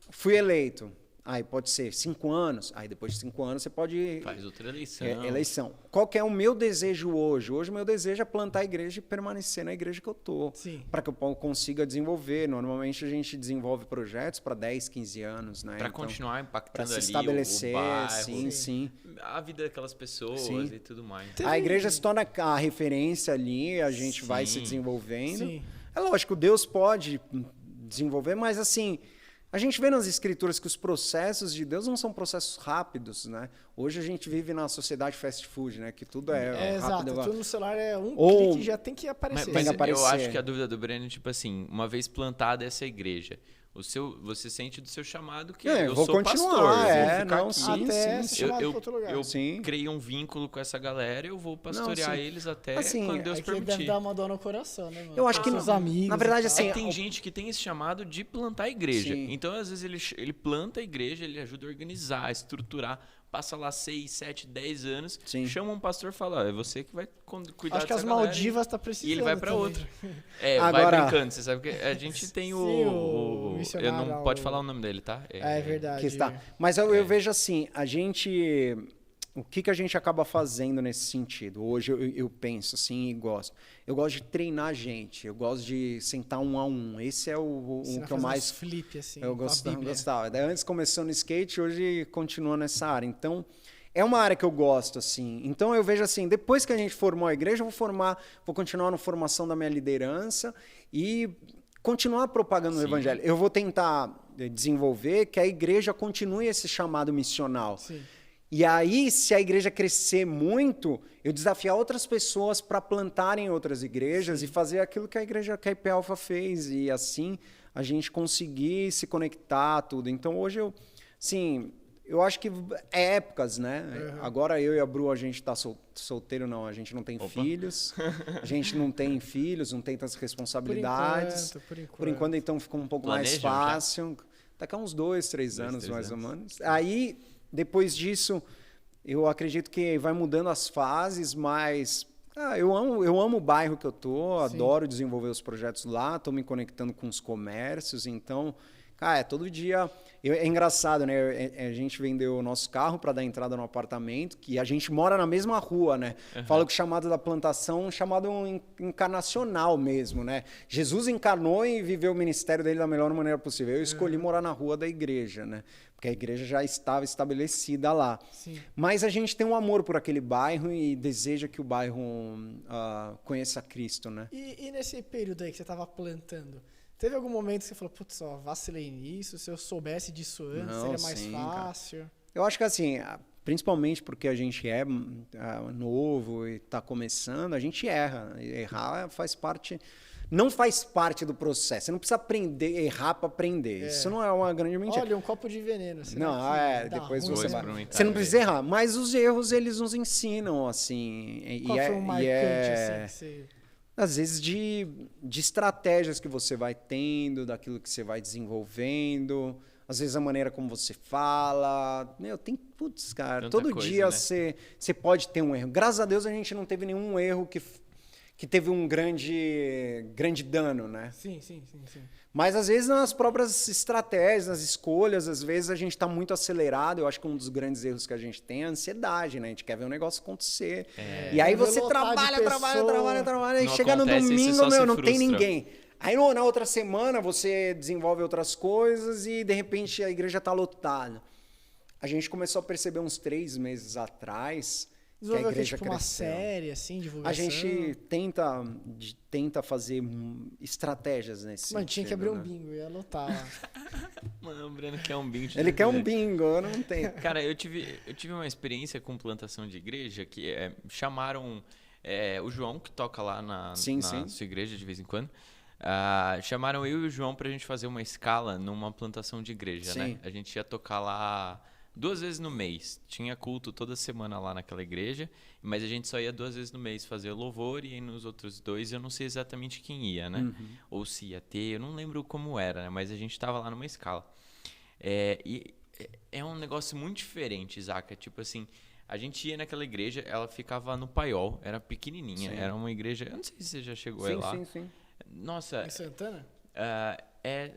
fui eleito. Aí pode ser 5 anos, aí depois de 5 anos você pode... Faz outra eleição. Eleição. Qual que é o meu desejo hoje? Hoje o meu desejo é plantar a igreja e permanecer na igreja que eu estou. Para que eu consiga desenvolver. Normalmente a gente desenvolve projetos para 10, 15 anos. Né? Para continuar impactando ali estabelecer, o bairro, sim. A vida daquelas pessoas e tudo mais. A igreja se torna a referência ali, a gente vai se desenvolvendo. Sim. É lógico, Deus pode desenvolver, mas assim... A gente vê nas escrituras que os processos de Deus não são processos rápidos, né? Hoje a gente vive na sociedade fast food, né? Que tudo é rápido. Exato, tudo no celular é um clique, já tem que aparecer. Mas eu acho que a dúvida do Breno é tipo assim, uma vez plantada essa igreja, você sente do seu chamado que eu vou sou continuar, pastor. Até ser chamado eu, para outro lugar. Eu criei um vínculo com essa galera, eu vou pastorear eles até quando Deus permitir. Deve dar uma dor no coração, né, mano? Eu acho que os amigos. Na verdade, assim, tem gente que tem esse chamado de plantar a igreja. Então, às vezes, ele planta a igreja, ele ajuda a organizar, a estruturar, passa lá 6, 7, 10 anos, chama um pastor e fala, é você que vai cuidar dessa galera. Acho que as Maldivas tá precisando. E ele vai para outro. Agora, vai brincando, você sabe que a gente tem o eu não pode falar o nome dele, tá? É verdade. Que está. Mas eu vejo assim, o que a gente acaba fazendo nesse sentido? Hoje eu penso assim e gosto. Eu gosto de treinar gente, eu gosto de sentar 1 a 1. Esse é o que eu mais... flip, assim, eu gostava. Daí antes começou no skate, hoje continua nessa área. Então, é uma área que eu gosto, assim. Então, eu vejo assim, depois que a gente formou a igreja, eu vou continuar na formação da minha liderança e continuar propagando o evangelho. Eu vou tentar desenvolver que a igreja continue esse chamado missional. Sim. E aí, se a igreja crescer muito, eu desafiar outras pessoas para plantarem outras igrejas e fazer aquilo que a igreja que a IP Alpha fez. E assim, a gente conseguir se conectar, tudo. Então, hoje, eu acho que é épocas, né? Agora, eu e a Bru, a gente está solteiro, não. A gente não tem filhos. A gente não tem filhos, não tem tantas responsabilidades. Por enquanto, então, ficou um pouco mais fácil. Daqui a uns 2, 3 anos, mais ou menos. Aí... Depois disso, eu acredito que vai mudando as fases, mas eu amo o bairro que eu tô, adoro desenvolver os projetos lá, estou me conectando com os comércios, então, cara, todo dia... É engraçado, né? A gente vendeu o nosso carro para dar entrada no apartamento, que a gente mora na mesma rua, né? Falo que o chamado da plantação é um chamado encarnacional mesmo, né? Jesus encarnou e viveu o ministério dele da melhor maneira possível. Eu escolhi morar na rua da igreja, né? Porque a igreja já estava estabelecida lá. Sim. Mas a gente tem um amor por aquele bairro e deseja que o bairro conheça Cristo, né? E nesse período aí que você estava plantando, teve algum momento que você falou, putz, vacilei nisso, se eu soubesse disso antes, seria mais fácil? Cara. Eu acho que assim, principalmente porque a gente é novo e está começando, a gente erra. Errar faz parte... Não faz parte do processo. Você não precisa errar para aprender. Isso não é uma grande mentira. Olha, um copo de veneno. Não, depois você vai... Você não precisa errar. Mas os erros, eles nos ensinam, assim. Qual foi um marcante, assim, às vezes de estratégias que você vai tendo, daquilo que você vai desenvolvendo, às vezes a maneira como você fala. Putz, cara, tanta todo coisa, dia né? você pode ter um erro. Graças a Deus a gente não teve nenhum erro que teve um grande dano, né? Sim. Mas às vezes nas próprias estratégias, nas escolhas, às vezes a gente está muito acelerado. Eu acho que um dos grandes erros que a gente tem é a ansiedade, né? A gente quer ver um negócio acontecer. E aí você trabalha, e chega no domingo, não tem ninguém. Aí na outra semana você desenvolve outras coisas e de repente a igreja está lotada. A gente começou a perceber uns 3 meses atrás... Desenvolveu que a igreja uma série, assim, divulgação? A gente tenta fazer estratégias nesse sentido. Mas tinha que abrir um bingo, ia lotar lá. Mano, o Breno quer um bingo. Ele quer um bingo, eu não tenho. Cara, eu tive uma experiência com plantação de igreja que chamaram o João, que toca lá na sua igreja de vez em quando. Chamaram eu e o João pra gente fazer uma escala numa plantação de igreja, né? A gente ia tocar lá 2 vezes no mês. Tinha culto toda semana lá naquela igreja, mas a gente só ia 2 vezes no mês fazer louvor e aí nos outros 2 eu não sei exatamente quem ia, né? Ou se ia ter, eu não lembro como era, né? Mas a gente tava lá numa escala. E é um negócio muito diferente, Zaca. Tipo assim, a gente ia naquela igreja, ela ficava no Paiol, era pequenininha, era uma igreja... Eu não sei se você já chegou aí lá. Sim. Nossa... Em Santana?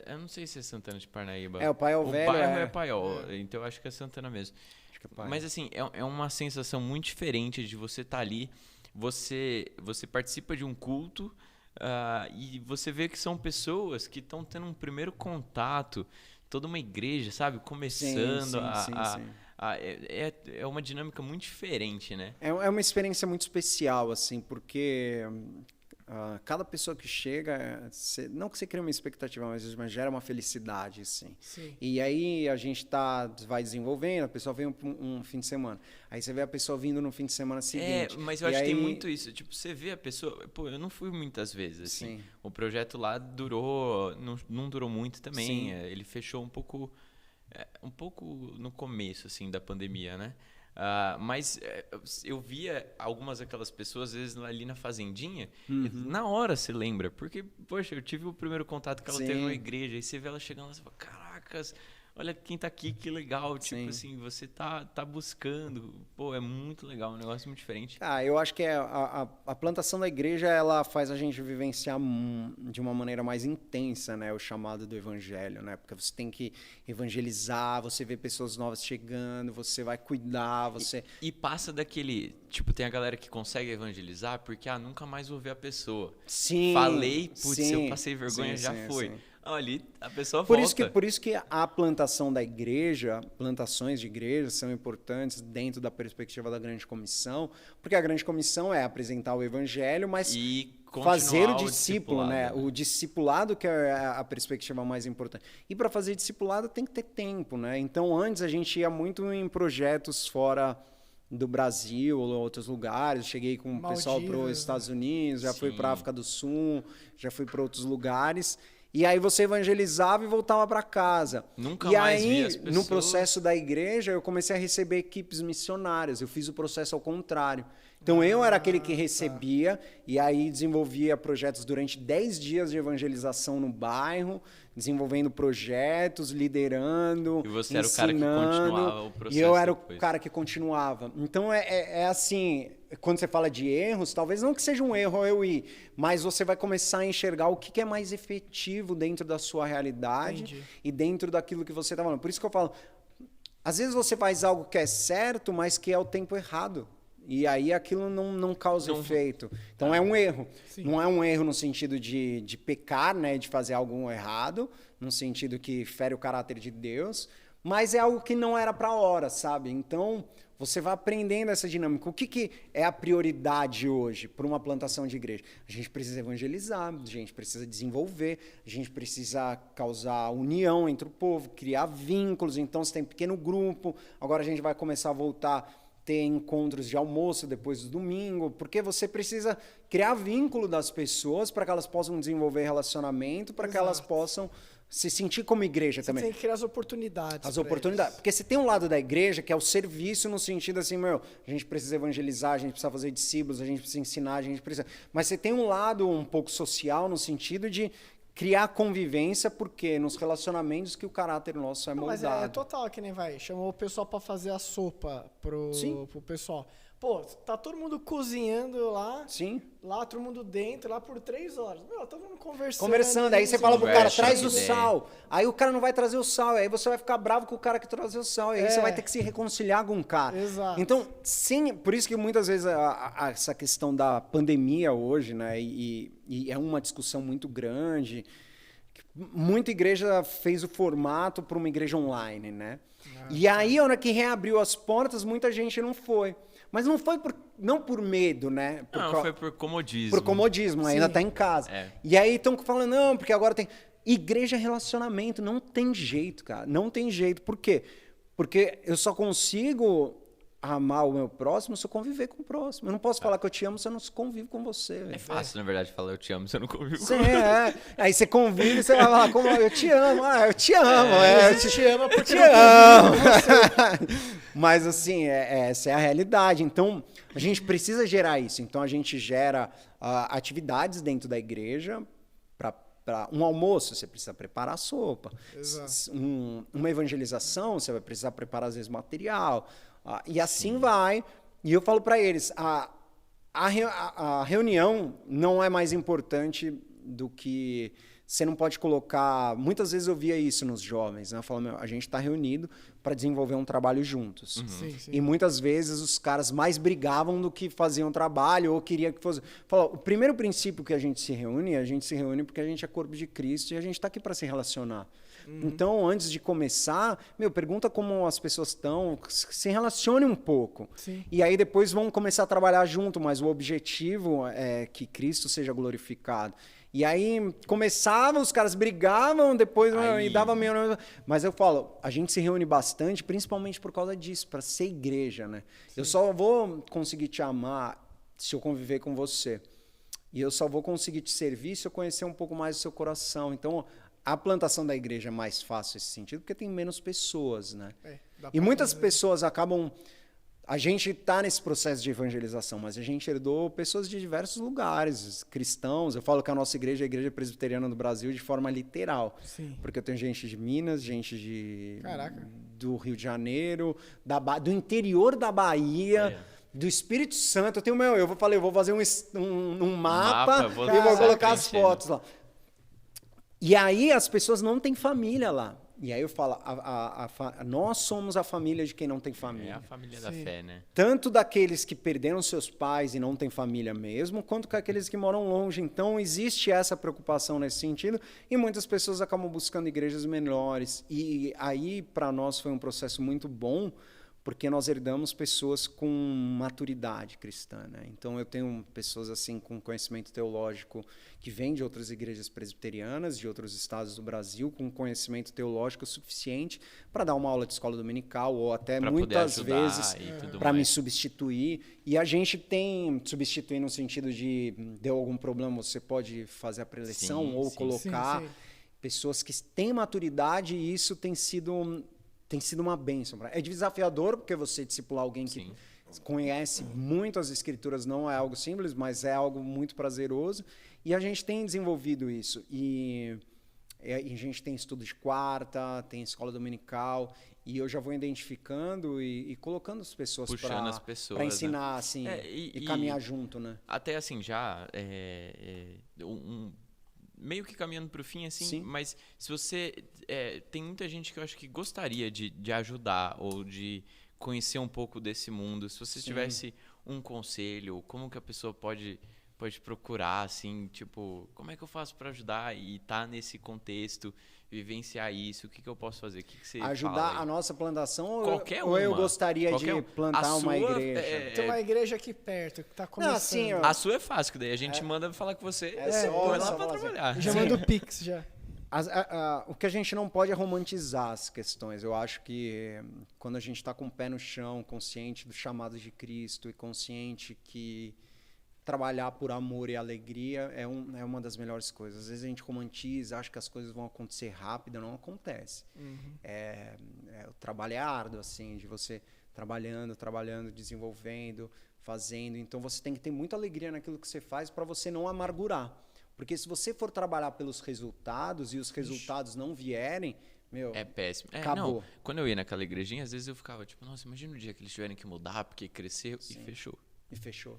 Eu não sei se é Santana de Parnaíba. O Paiol Velho. O bairro é Paiol, então eu acho que é Santana mesmo. Acho que é Paiol. Mas assim, é uma sensação muito diferente de você estar ali, você participa de um culto e você vê que são pessoas que estão tendo um primeiro contato, toda uma igreja, sabe? Começando é uma dinâmica muito diferente, né? É uma experiência muito especial, assim, porque... cada pessoa que chega, não que você crie uma expectativa, mas gera uma felicidade, assim. Sim. E aí a gente vai desenvolvendo, a pessoa vem um fim de semana. Aí você vê a pessoa vindo no fim de semana seguinte. Mas eu acho que tem muito isso. Tipo, você vê a pessoa... Pô, eu não fui muitas vezes, assim. Sim. O projeto lá durou... Não durou muito também. Sim. Ele fechou um pouco no começo, assim, da pandemia, né? Mas eu via algumas daquelas pessoas, às vezes, ali na fazendinha, e na hora você lembra. Porque, poxa, eu tive o primeiro contato que ela teve na igreja, aí você vê ela chegando lá e você fala, caracas, olha quem tá aqui, que legal. Tipo assim, você tá buscando. Pô, é muito legal, um negócio muito diferente. Eu acho que a plantação da igreja, ela faz a gente vivenciar de uma maneira mais intensa, né, o chamado do evangelho, né? Porque você tem que evangelizar, você vê pessoas novas chegando, você vai cuidar, você... E passa daquele... Tipo, tem a galera que consegue evangelizar porque, nunca mais vou ver a pessoa. Sim. Falei, putz, eu passei vergonha, já foi. Sim. Ali a pessoa por volta. Por isso que a plantação da igreja, plantações de igrejas são importantes dentro da perspectiva da grande comissão, porque a grande comissão é apresentar o evangelho, mas fazer o discípulo, né? O discipulado que é a perspectiva mais importante. E para fazer discipulado tem que ter tempo, né? Então antes a gente ia muito em projetos fora do Brasil ou outros lugares. Cheguei com o pessoal para os Estados Unidos, já fui para a África do Sul, já fui para outros lugares. E aí você evangelizava e voltava para casa. Nunca mais via as pessoas. No processo da igreja, eu comecei a receber equipes missionárias. Eu fiz o processo ao contrário. Então eu era aquele que recebia e aí desenvolvia projetos durante 10 dias de evangelização no bairro, desenvolvendo projetos, liderando, e você ensinando, era o cara que continuava o processo. E eu era o cara que continuava. Então é assim, quando você fala de erros, talvez não que seja um erro eu ir, mas você vai começar a enxergar o que é mais efetivo dentro da sua realidade e dentro daquilo que você está falando. Por isso que eu falo, às vezes você faz algo que é certo, mas que é o tempo errado. E aí aquilo não causa efeito. Então é um erro. Sim. Não é um erro no sentido de pecar, né, de fazer algo errado, no sentido que fere o caráter de Deus, mas é algo que não era para a hora, sabe? Então você vai aprendendo essa dinâmica. O que é a prioridade hoje para uma plantação de igreja? A gente precisa evangelizar, a gente precisa desenvolver, a gente precisa causar união entre o povo, criar vínculos. Então você tem pequeno grupo, agora a gente vai começar a voltar ter encontros de almoço depois do domingo, porque você precisa criar vínculo das pessoas para que elas possam desenvolver relacionamento, para que elas possam se sentir como igreja também. Você tem que criar as oportunidades. As oportunidades. Porque você tem um lado da igreja que é o serviço no sentido assim, a gente precisa evangelizar, a gente precisa fazer discípulos, a gente precisa ensinar, a gente precisa... Mas você tem um lado um pouco social no sentido de criar convivência, porque nos relacionamentos que o caráter nosso é moldado. Mas é total que nem chamou o pessoal para fazer a sopa pro pessoal. Pô, tá todo mundo cozinhando lá. Sim. Lá, todo mundo dentro, lá por 3 horas. Todo mundo conversando. Conversando, aí você fala pro cara, traz o sal. Aí o cara não vai trazer o sal, aí você vai ficar bravo com o cara que traz o sal. E aí você vai ter que se reconciliar com o cara. Exato. Então, sim, por isso que muitas vezes essa questão da pandemia hoje, né, e é uma discussão muito grande. Muita igreja fez o formato para uma igreja online, né? E aí, na hora que reabriu as portas, muita gente não foi. Mas não foi não por medo, né? Foi por comodismo. Por comodismo, ainda tá em casa. E aí estão falando, não, porque agora tem... Igreja é relacionamento, não tem jeito, cara. Não tem jeito. Por quê? Porque eu só consigo amar o meu próximo se eu conviver com o próximo. Eu não posso falar que eu te amo se eu não convivo com você. Véio. É fácil, na verdade, falar eu te amo se eu não convivo com você. Aí você convive e você vai falar, como eu te amo. Eu te amo. Eu te amo porque te amo. Mas assim, essa é a realidade. Então, a gente precisa gerar isso. Então, a gente gera atividades dentro da igreja para um almoço, você precisa preparar a sopa. Uma evangelização, você vai precisar preparar, às vezes, material. E assim vai. E eu falo para eles, a reunião não é mais importante do que você não pode colocar... Muitas vezes eu via isso nos jovens, né? Falando, a gente está reunido para desenvolver um trabalho juntos. Uhum. Sim, sim. E muitas vezes os caras mais brigavam do que faziam trabalho ou queria que fosse... O primeiro princípio que a gente se reúne porque a gente é corpo de Cristo e a gente está aqui para se relacionar. Então, antes de começar, pergunta como as pessoas estão, se relacione um pouco. Sim. E aí depois vão começar a trabalhar junto, mas o objetivo é que Cristo seja glorificado. E aí começava, os caras brigavam, depois e dava meio... Mas eu falo, a gente se reúne bastante, principalmente por causa disso, para ser igreja, né? Sim. Eu só vou conseguir te amar se eu conviver com você. E eu só vou conseguir te servir se eu conhecer um pouco mais do seu coração. Então, a plantação da igreja é mais fácil nesse sentido, porque tem menos pessoas, né? E muitas pessoas acabam... A gente está nesse processo de evangelização, mas a gente herdou pessoas de diversos lugares, cristãos. Eu falo que a nossa igreja é a Igreja Presbiteriana do Brasil de forma literal. Sim. Porque eu tenho gente de Minas, gente do Rio de Janeiro, do interior da Bahia, do Espírito Santo. Eu vou fazer um mapa e vou colocar as fotos lá. E aí as pessoas não têm família lá. E aí eu falo, nós somos a família de quem não tem família. É a família da fé, né? Tanto daqueles que perderam seus pais e não têm família mesmo, quanto daqueles que moram longe. Então, existe essa preocupação nesse sentido e muitas pessoas acabam buscando igrejas menores. E aí, para nós, foi um processo muito bom, porque nós herdamos pessoas com maturidade cristã, né? Então, eu tenho pessoas assim com conhecimento teológico que vêm de outras igrejas presbiterianas, de outros estados do Brasil, com conhecimento teológico suficiente para dar uma aula de escola dominical ou até pra muitas vezes para me substituir. E a gente tem substituir no sentido de deu algum problema, você pode fazer a preleção ou colocar pessoas que têm maturidade e isso tem sido uma bênção. É desafiador, porque você discipular alguém que conhece muito as escrituras não é algo simples, mas é algo muito prazeroso. E a gente tem desenvolvido isso. E a gente tem estudo de quarta, tem escola dominical, e eu já vou identificando e colocando as pessoas para ensinar, assim, e caminhar junto, né? Até assim, já... meio que caminhando para o fim, assim, mas se você... tem muita gente que eu acho que gostaria de ajudar ou de conhecer um pouco desse mundo. Se você tivesse um conselho, como que a pessoa pode procurar, assim, tipo, como é que eu faço para ajudar e estar nesse contexto, vivenciar isso, o que eu posso fazer? O que você ajudar a nossa plantação ou eu gostaria de plantar uma igreja? Tem uma igreja aqui perto que está começando. Não, assim, a sua é fácil, que daí a gente manda falar com você põe lá para trabalhar. Já manda o Pix, já. O que a gente não pode é romantizar as questões. Eu acho que quando a gente está com o pé no chão, consciente do chamado de Cristo e consciente que trabalhar por amor e alegria é uma das melhores coisas. Às vezes a gente romantiza, acha que as coisas vão acontecer rápido, não acontece. O trabalho é árduo, assim, de você trabalhando, desenvolvendo, fazendo. Então você tem que ter muita alegria naquilo que você faz para você não amargurar. Porque se você for trabalhar pelos resultados e os resultados não vierem, é péssimo. Acabou. Não, quando eu ia naquela igrejinha, às vezes eu ficava tipo, nossa, imagina o dia que eles tiverem que mudar porque cresceu e fechou. E fechou.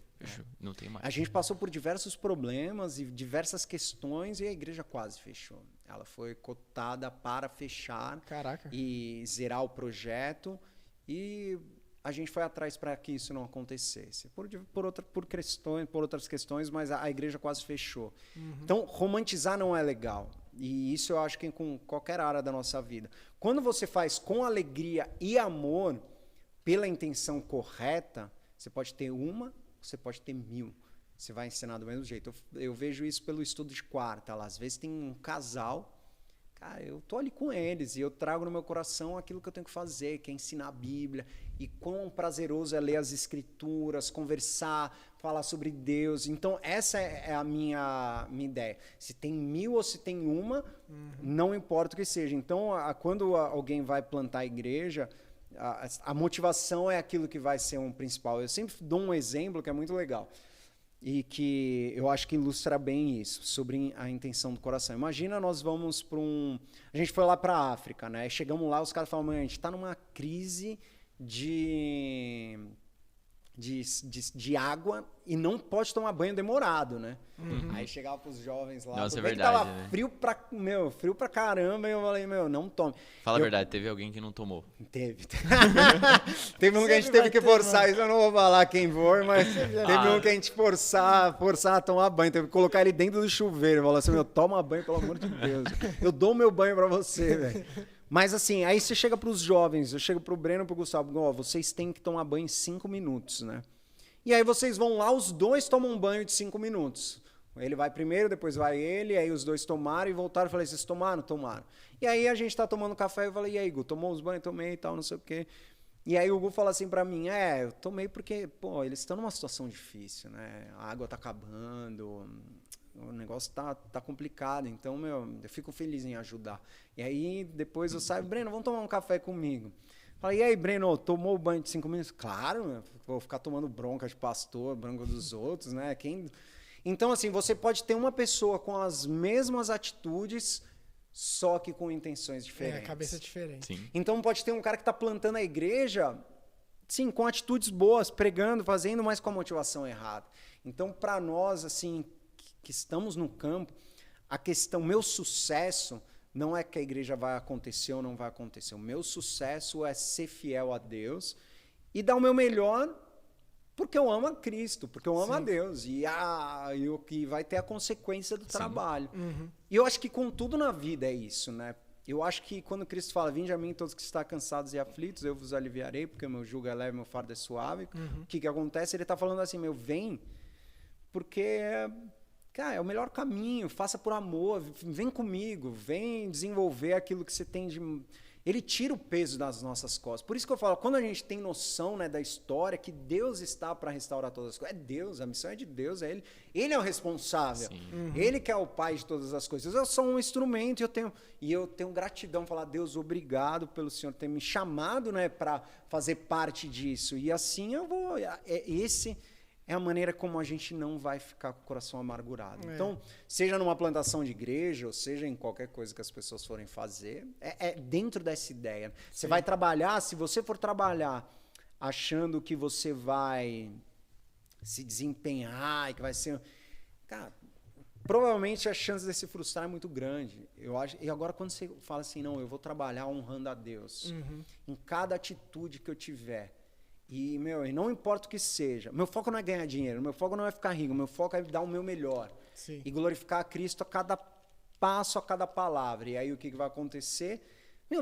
Não tem mais. A gente passou por diversos problemas e diversas questões e a igreja quase fechou. Ela foi cotada para fechar e zerar o projeto e a gente foi atrás para que isso não acontecesse. Por outras questões, mas a igreja quase fechou. Então, romantizar não é legal. E isso eu acho que com qualquer área da nossa vida. Quando você faz com alegria e amor, pela intenção correta, você pode ter você pode ter 1000. Você vai ensinar do mesmo jeito. Eu vejo isso pelo estudo de quarta. Lá. Às vezes tem um casal, cara, eu tô ali com eles e eu trago no meu coração aquilo que eu tenho que fazer, que é ensinar a Bíblia. E quão prazeroso é ler as escrituras, conversar, falar sobre Deus. Então, essa é a minha ideia. Se tem 1000 ou se tem uma, não importa o que seja. Então, quando alguém vai plantar a igreja... A motivação é aquilo que vai ser um principal. Eu sempre dou um exemplo que é muito legal e que eu acho que ilustra bem isso, sobre a intenção do coração. Imagina, nós vamos para a gente foi lá para a África, né? Chegamos lá, os caras falam, a gente está numa crise de de água e não pode tomar banho demorado, né? Aí chegava pros jovens lá, Nossa, tudo é bem que verdade, tava né? frio pra caramba, e eu falei, não tome. Fala a verdade, teve alguém que não tomou. Teve. Teve um que a gente teve que forçar, isso eu não vou falar quem for, mas teve um que a gente forçar a tomar banho, teve que colocar ele dentro do chuveiro, falou assim, toma banho, pelo amor de Deus. Eu dou meu banho pra você, velho. Mas assim, aí você chega pros jovens, eu chego pro Breno e pro Gustavo, vocês têm que tomar banho em 5 minutos, né? E aí vocês vão lá, os dois tomam um banho de 5 minutos. Ele vai primeiro, depois vai ele, aí os dois tomaram e voltaram. Eu falei, vocês tomaram? Tomaram. E aí a gente tá tomando café, eu falei, e aí, Gu, tomou os banhos? Tomei e tal, não sei o quê. E aí o Gu fala assim pra mim, eu tomei porque, eles estão numa situação difícil, né? A água tá acabando, o negócio tá complicado, então, eu fico feliz em ajudar. E aí depois eu saio, Breno, vamos tomar um café comigo. Falei, e aí, Breno, tomou o banho de 5 minutos? Claro, vou ficar tomando bronca de pastor, bronca dos outros, né? Então, assim, você pode ter uma pessoa com as mesmas atitudes, só que com intenções diferentes. Cabeça diferente. Sim. Então, pode ter um cara que está plantando a igreja, sim, com atitudes boas, pregando, fazendo, mas com a motivação errada. Então, para nós, assim, que estamos no campo, a questão, meu sucesso não é que a igreja vai acontecer ou não vai acontecer. O meu sucesso é ser fiel a Deus e dar o meu melhor porque eu amo a Cristo, porque eu amo a Deus. E o que vai ter a consequência do trabalho. E eu acho que com tudo na vida é isso, né? Eu acho que quando Cristo fala, vinde a mim todos que estão cansados e aflitos, eu vos aliviarei, porque o meu jugo é leve, meu fardo é suave. O que acontece? Ele está falando assim, vem, porque... Cara, é o melhor caminho, faça por amor, vem comigo, vem desenvolver aquilo que você tem de... Ele tira o peso das nossas costas. Por isso que eu falo, quando a gente tem noção, né, da história, que Deus está para restaurar todas as coisas. É Deus, a missão é de Deus, é Ele. Ele é o responsável. Ele que é o pai de todas as coisas. Eu sou um instrumento e eu tenho gratidão, falar, Deus, obrigado pelo Senhor ter me chamado, né, para fazer parte disso. E assim eu vou... É a maneira como a gente não vai ficar com o coração amargurado. Então, seja numa plantação de igreja, ou seja em qualquer coisa que as pessoas forem fazer, é dentro dessa ideia. Você vai trabalhar, se você for trabalhar achando que você vai se desempenhar e que vai ser... Cara, provavelmente a chance de se frustrar é muito grande. Eu acho, e agora quando você fala assim, não, eu vou trabalhar honrando a Deus, em cada atitude que eu tiver, e não importa o que seja, meu foco não é ganhar dinheiro, meu foco não é ficar rico, meu foco é dar o meu melhor. E glorificar a Cristo a cada passo, a cada palavra. E aí o que vai acontecer?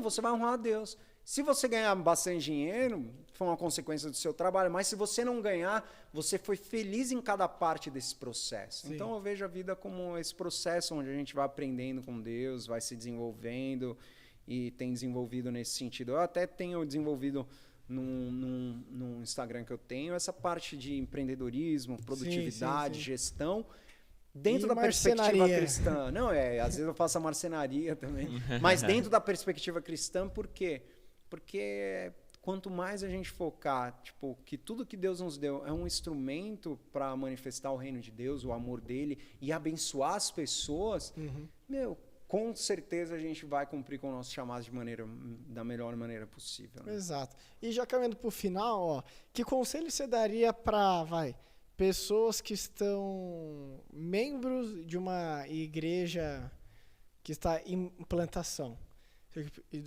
Você vai honrar a Deus. Se você ganhar bastante dinheiro, foi uma consequência do seu trabalho, mas se você não ganhar, você foi feliz em cada parte desse processo. Então eu vejo a vida como esse processo onde a gente vai aprendendo com Deus, vai se desenvolvendo e tem desenvolvido nesse sentido. Eu até tenho desenvolvido no Instagram que eu tenho, essa parte de empreendedorismo, produtividade, gestão, dentro da perspectiva cristã. Não, às vezes eu faço a marcenaria também, mas dentro da perspectiva cristã, por quê? Porque quanto mais a gente focar, que tudo que Deus nos deu é um instrumento para manifestar o reino de Deus, o amor dele e abençoar as pessoas, com certeza a gente vai cumprir com o nosso chamado da melhor maneira possível. Né? Exato. E já caminhando para o final, que conselho você daria para, pessoas que estão membros de uma igreja que está em implantação?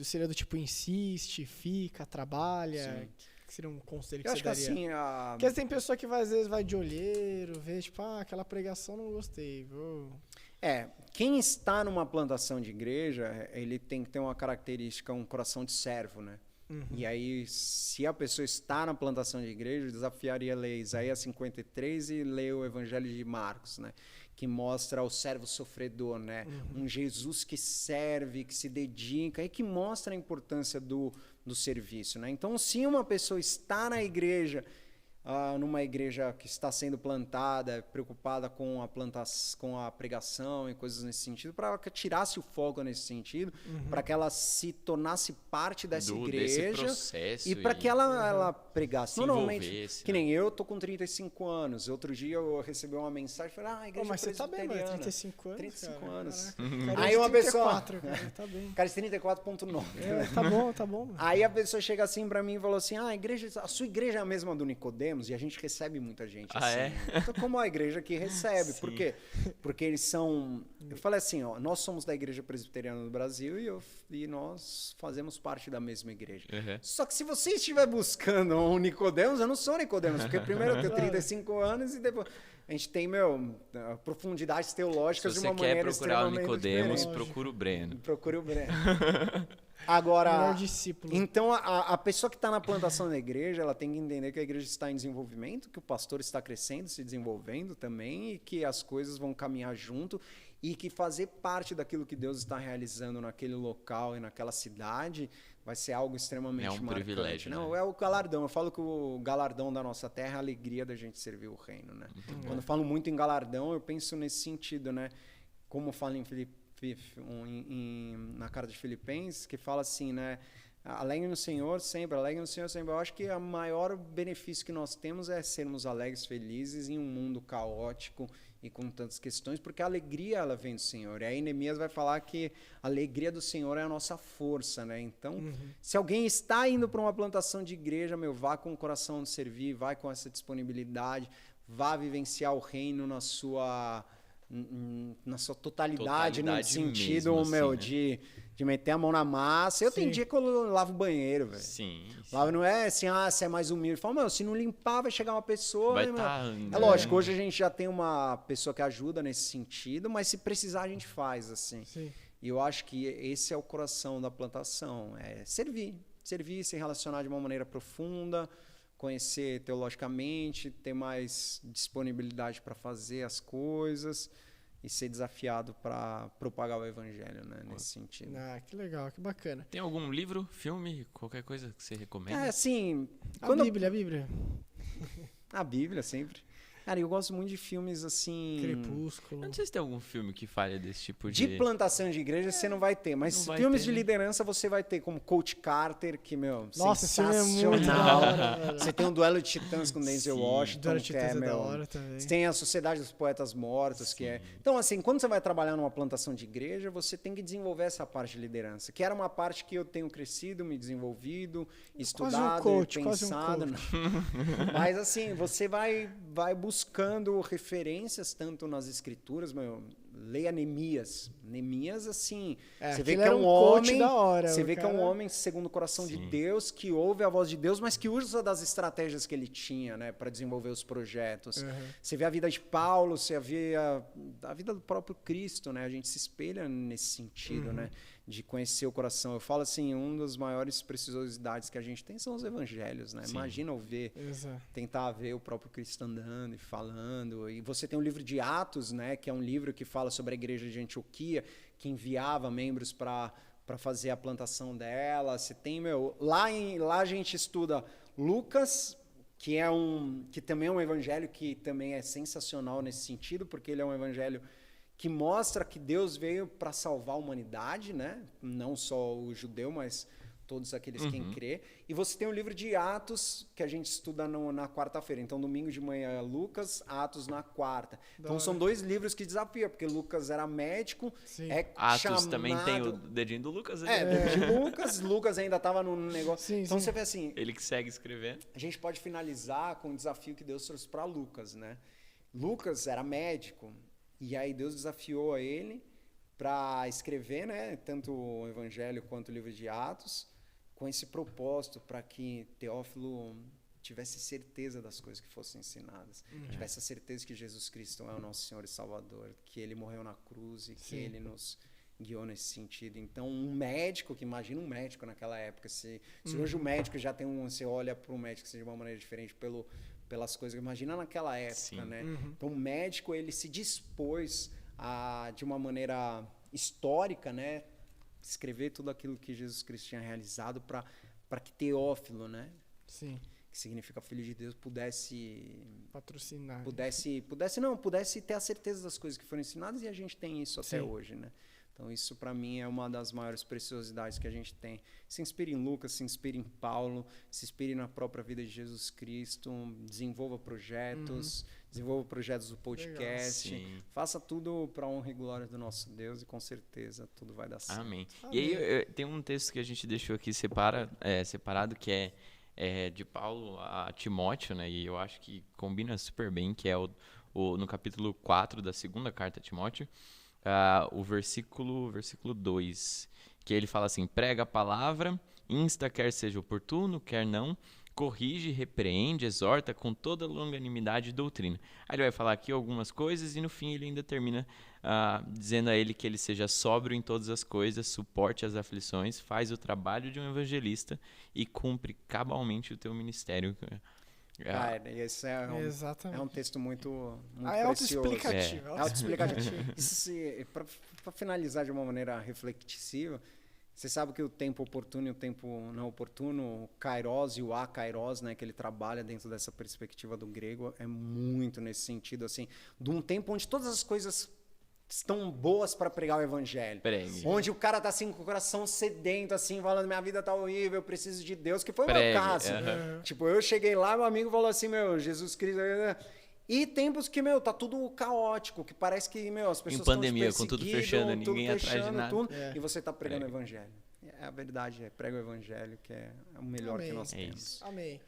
Seria do tipo, insiste, fica, trabalha? Que seria um conselho que você daria? Assim, porque tem pessoa que às vezes vai de olheiro, vê, aquela pregação não gostei. Quem está numa plantação de igreja, ele tem que ter uma característica, um coração de servo, né? E aí, se a pessoa está na plantação de igreja, eu desafiaria a ler Isaías 53 e ler o Evangelho de Marcos, né? Que mostra o servo sofredor, né? Um Jesus que serve, que se dedica e que mostra a importância do serviço, né? Então, se uma pessoa está na igreja, numa igreja que está sendo plantada, preocupada com a pregação e coisas nesse sentido, para que tirasse o foco nesse sentido, para que ela se tornasse parte dessa igreja e para que ela pregasse. Normalmente, que nem eu tô com 35 anos. Outro dia eu recebi uma mensagem, falei, a igreja mas você tá bem, mano, 35 anos. 35 anos. Aí uma pessoa... Tá bem. Cara, 34.9. Tá bom. Aí a pessoa chega assim para mim e falou assim, a sua igreja é a mesma do Nicodemo? Nicodemos, e a gente recebe muita gente Ah, assim. é? Então, como a igreja que recebe. Sim. Por quê? Porque eles são... Eu falei assim, ó, nós somos da Igreja Presbiteriana do Brasil e nós fazemos parte da mesma igreja. Uhum. Só que se você estiver buscando um Nicodemos, eu não sou Nicodemos, porque primeiro eu tenho 35 anos e depois... A gente tem, profundidades teológicas de uma maneira extremamente Se você quer procurar o Nicodemos, diferente. procura o Breno. Procure o Breno. Agora, Melhor discípulo. então a pessoa que está na plantação da igreja, ela tem que entender que a igreja está em desenvolvimento, que o pastor está crescendo, se desenvolvendo também, e que as coisas vão caminhar junto, e que fazer parte daquilo que Deus está realizando naquele local e naquela cidade vai ser algo extremamente marcante. Privilégio, Não, né? é o galardão. Eu falo que o galardão da nossa terra é a alegria da gente servir o reino, né? Quando eu falo muito em galardão, eu penso nesse sentido, né? Como eu falo na carta de Filipenses, que fala assim, né? Alegre no Senhor sempre, alegre no Senhor sempre. Eu acho que o maior benefício que nós temos é sermos alegres, felizes em um mundo caótico e com tantas questões, porque a alegria ela vem do Senhor. E aí Neemias vai falar que a alegria do Senhor é a nossa força, né? Então, se alguém está indo para uma plantação de igreja, vá com o coração de servir, vai com essa disponibilidade, vá vivenciar o reino na sua totalidade no sentido, mesmo, assim, né? de meter a mão na massa. Eu tenho dia que eu lavo o banheiro, velho. Sim. Lavo não é assim, você é mais humilde. Fala, se não limpar, vai chegar uma pessoa. Vai né, tá, É lógico, hoje a gente já tem uma pessoa que ajuda nesse sentido, mas se precisar a gente faz, assim. Sim. E eu acho que esse é o coração da plantação, é servir, se relacionar de uma maneira profunda, conhecer teologicamente, ter mais disponibilidade para fazer as coisas e ser desafiado para propagar o evangelho, né, nesse sentido. Ah, que legal, que bacana. Tem algum livro, filme, qualquer coisa que você recomenda? Assim... A Bíblia. A Bíblia, sempre. Cara, eu gosto muito de filmes assim... Crepúsculo. Eu não sei se tem algum filme que falha desse tipo de... De plantação de igreja você não vai ter, mas filmes de liderança você vai ter, como Coach Carter, que, Nossa, esse filme é muito da sensacional. hora, Você tem o Duelo de Titãs com Denzel Washington, Duelo de que Titãs é, da hora também. Você tem a Sociedade dos Poetas Mortos, que é... Então, assim, quando você vai trabalhar numa plantação de igreja, você tem que desenvolver essa parte de liderança, que era uma parte que eu tenho crescido, me desenvolvido, estudado, pensado. Mas, assim, você vai buscando referências tanto nas escrituras, leia Neemias. Neemias, assim, você vê que é um homem, da hora, você vê que é um homem segundo o coração de Deus, que ouve a voz de Deus, mas que usa das estratégias que ele tinha, né, para desenvolver os projetos. Você vê a vida de Paulo, você vê a vida do próprio Cristo, né? A gente se espelha nesse sentido, né, de conhecer o coração. Eu falo assim, uma das maiores preciosidades que a gente tem são os evangelhos, né? Imagina tentar ver o próprio Cristo andando e falando. E você tem o livro de Atos, né, que é um livro que fala sobre a igreja de Antioquia, que enviava membros para fazer a plantação dela. Você tem, lá a gente estuda Lucas, que também é um evangelho que também é sensacional nesse sentido, porque ele é um evangelho que mostra que Deus veio para salvar a humanidade, né? Não só o judeu, mas todos aqueles quem crê. E você tem o livro de Atos, que a gente estuda na quarta-feira. Então, domingo de manhã é Lucas, Atos na quarta. Então, são dois livros que desafiam, porque Lucas era médico. Atos também tem o dedinho do Lucas. Dedinho de Lucas. Lucas ainda estava no negócio. Então, você vê assim... Ele que segue escrevendo. A gente pode finalizar com o desafio que Deus trouxe para Lucas, né? Lucas era médico. E aí Deus desafiou a ele para escrever, né, tanto o Evangelho quanto o livro de Atos, com esse propósito para que Teófilo tivesse certeza das coisas que fossem ensinadas, tivesse a certeza que Jesus Cristo é o nosso Senhor e Salvador, que Ele morreu na cruz e que Ele nos guiou nesse sentido. Então, um médico, que imagina um médico naquela época, se hoje o médico já tem você olha para o médico de uma maneira diferente pelas coisas, imagina naquela época, né? Então, o médico, ele se dispôs a, de uma maneira histórica, né, escrever tudo aquilo que Jesus Cristo tinha realizado para que Teófilo, né? Sim. Que significa filho de Deus, pudesse patrocinar. Pudesse ter a certeza das coisas que foram ensinadas, e a gente tem isso até hoje, né? Então, isso para mim é uma das maiores preciosidades que a gente tem. Se inspire em Lucas, se inspire em Paulo, se inspire na própria vida de Jesus Cristo, desenvolva projetos do podcast, faça tudo para a honra e glória do nosso Deus, e com certeza tudo vai dar certo. Amém. E aí tem um texto que a gente deixou aqui separado, que de Paulo a Timóteo, né? E eu acho que combina super bem, que é no capítulo 4 da segunda carta a Timóteo, o versículo 2, que ele fala assim: prega a palavra, insta quer seja oportuno, quer não, corrige, repreende, exorta com toda longanimidade e doutrina. Aí ele vai falar aqui algumas coisas e no fim ele ainda termina dizendo a ele que ele seja sóbrio em todas as coisas, suporte as aflições, faz o trabalho de um evangelista e cumpre cabalmente o teu ministério. Esse é um texto muito precioso. Autoexplicativo. Autoexplicativo. Para finalizar de uma maneira reflexiva, você sabe que o tempo oportuno e o tempo não oportuno, o kairos e o akairos, né, que ele trabalha dentro dessa perspectiva do grego, é muito nesse sentido, assim, de um tempo onde todas as coisas estão boas para pregar o evangelho. Onde o cara tá assim com o coração sedento, assim, falando: minha vida tá horrível, eu preciso de Deus, que foi o meu caso. Tipo, eu cheguei lá, meu amigo falou assim: Jesus Cristo... E tempos que, tá tudo caótico, que parece que, as pessoas em pandemia, com tudo fechando, ninguém atrás de nada. E você tá pregando o evangelho. A verdade prega o evangelho, que é o melhor que nós temos. Amém.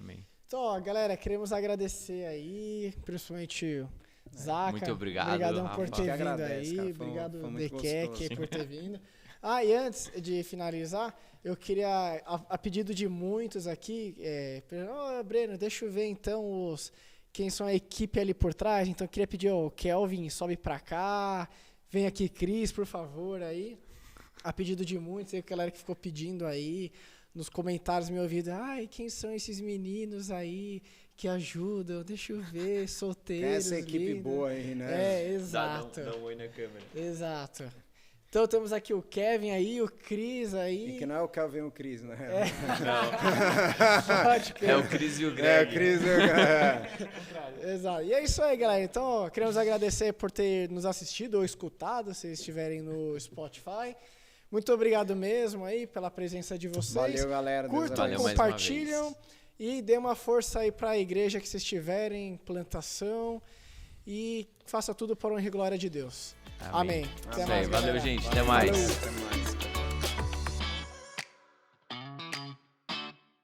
Então, galera, queremos agradecer aí, principalmente Zaca. Muito obrigado. Obrigadão por ter vindo aí. Cara, obrigado, Dequec, por ter vindo. E antes de finalizar, eu queria, a pedido de muitos aqui, Breno, deixa eu ver então quem são a equipe ali por trás. Então eu queria pedir o Kelvin, sobe pra cá. Vem aqui, Cris, por favor, aí. A pedido de muitos, a galera que ficou pedindo aí nos comentários me ouvindo: quem são esses meninos aí que ajudam? Deixa eu ver, solteiros. Essa equipe linda. Boa aí, né? Exato. Dá um oi na câmera. Exato. Então temos aqui o Kevin aí, o Cris aí. E que não é o Kelvin e o Cris, né? Não. Pode crer. É o Cris e o Greg. O Cris e o Greg. Exato. E é isso aí, galera. Então, queremos agradecer por ter nos assistido ou escutado, se estiverem no Spotify. Muito obrigado mesmo aí pela presença de vocês. Valeu, galera. Curtam, compartilham e dê uma força aí para a igreja que vocês tiverem, plantação, e faça tudo para a honra e glória de Deus. Amém. Até mais, valeu, gente. Até mais. Até mais.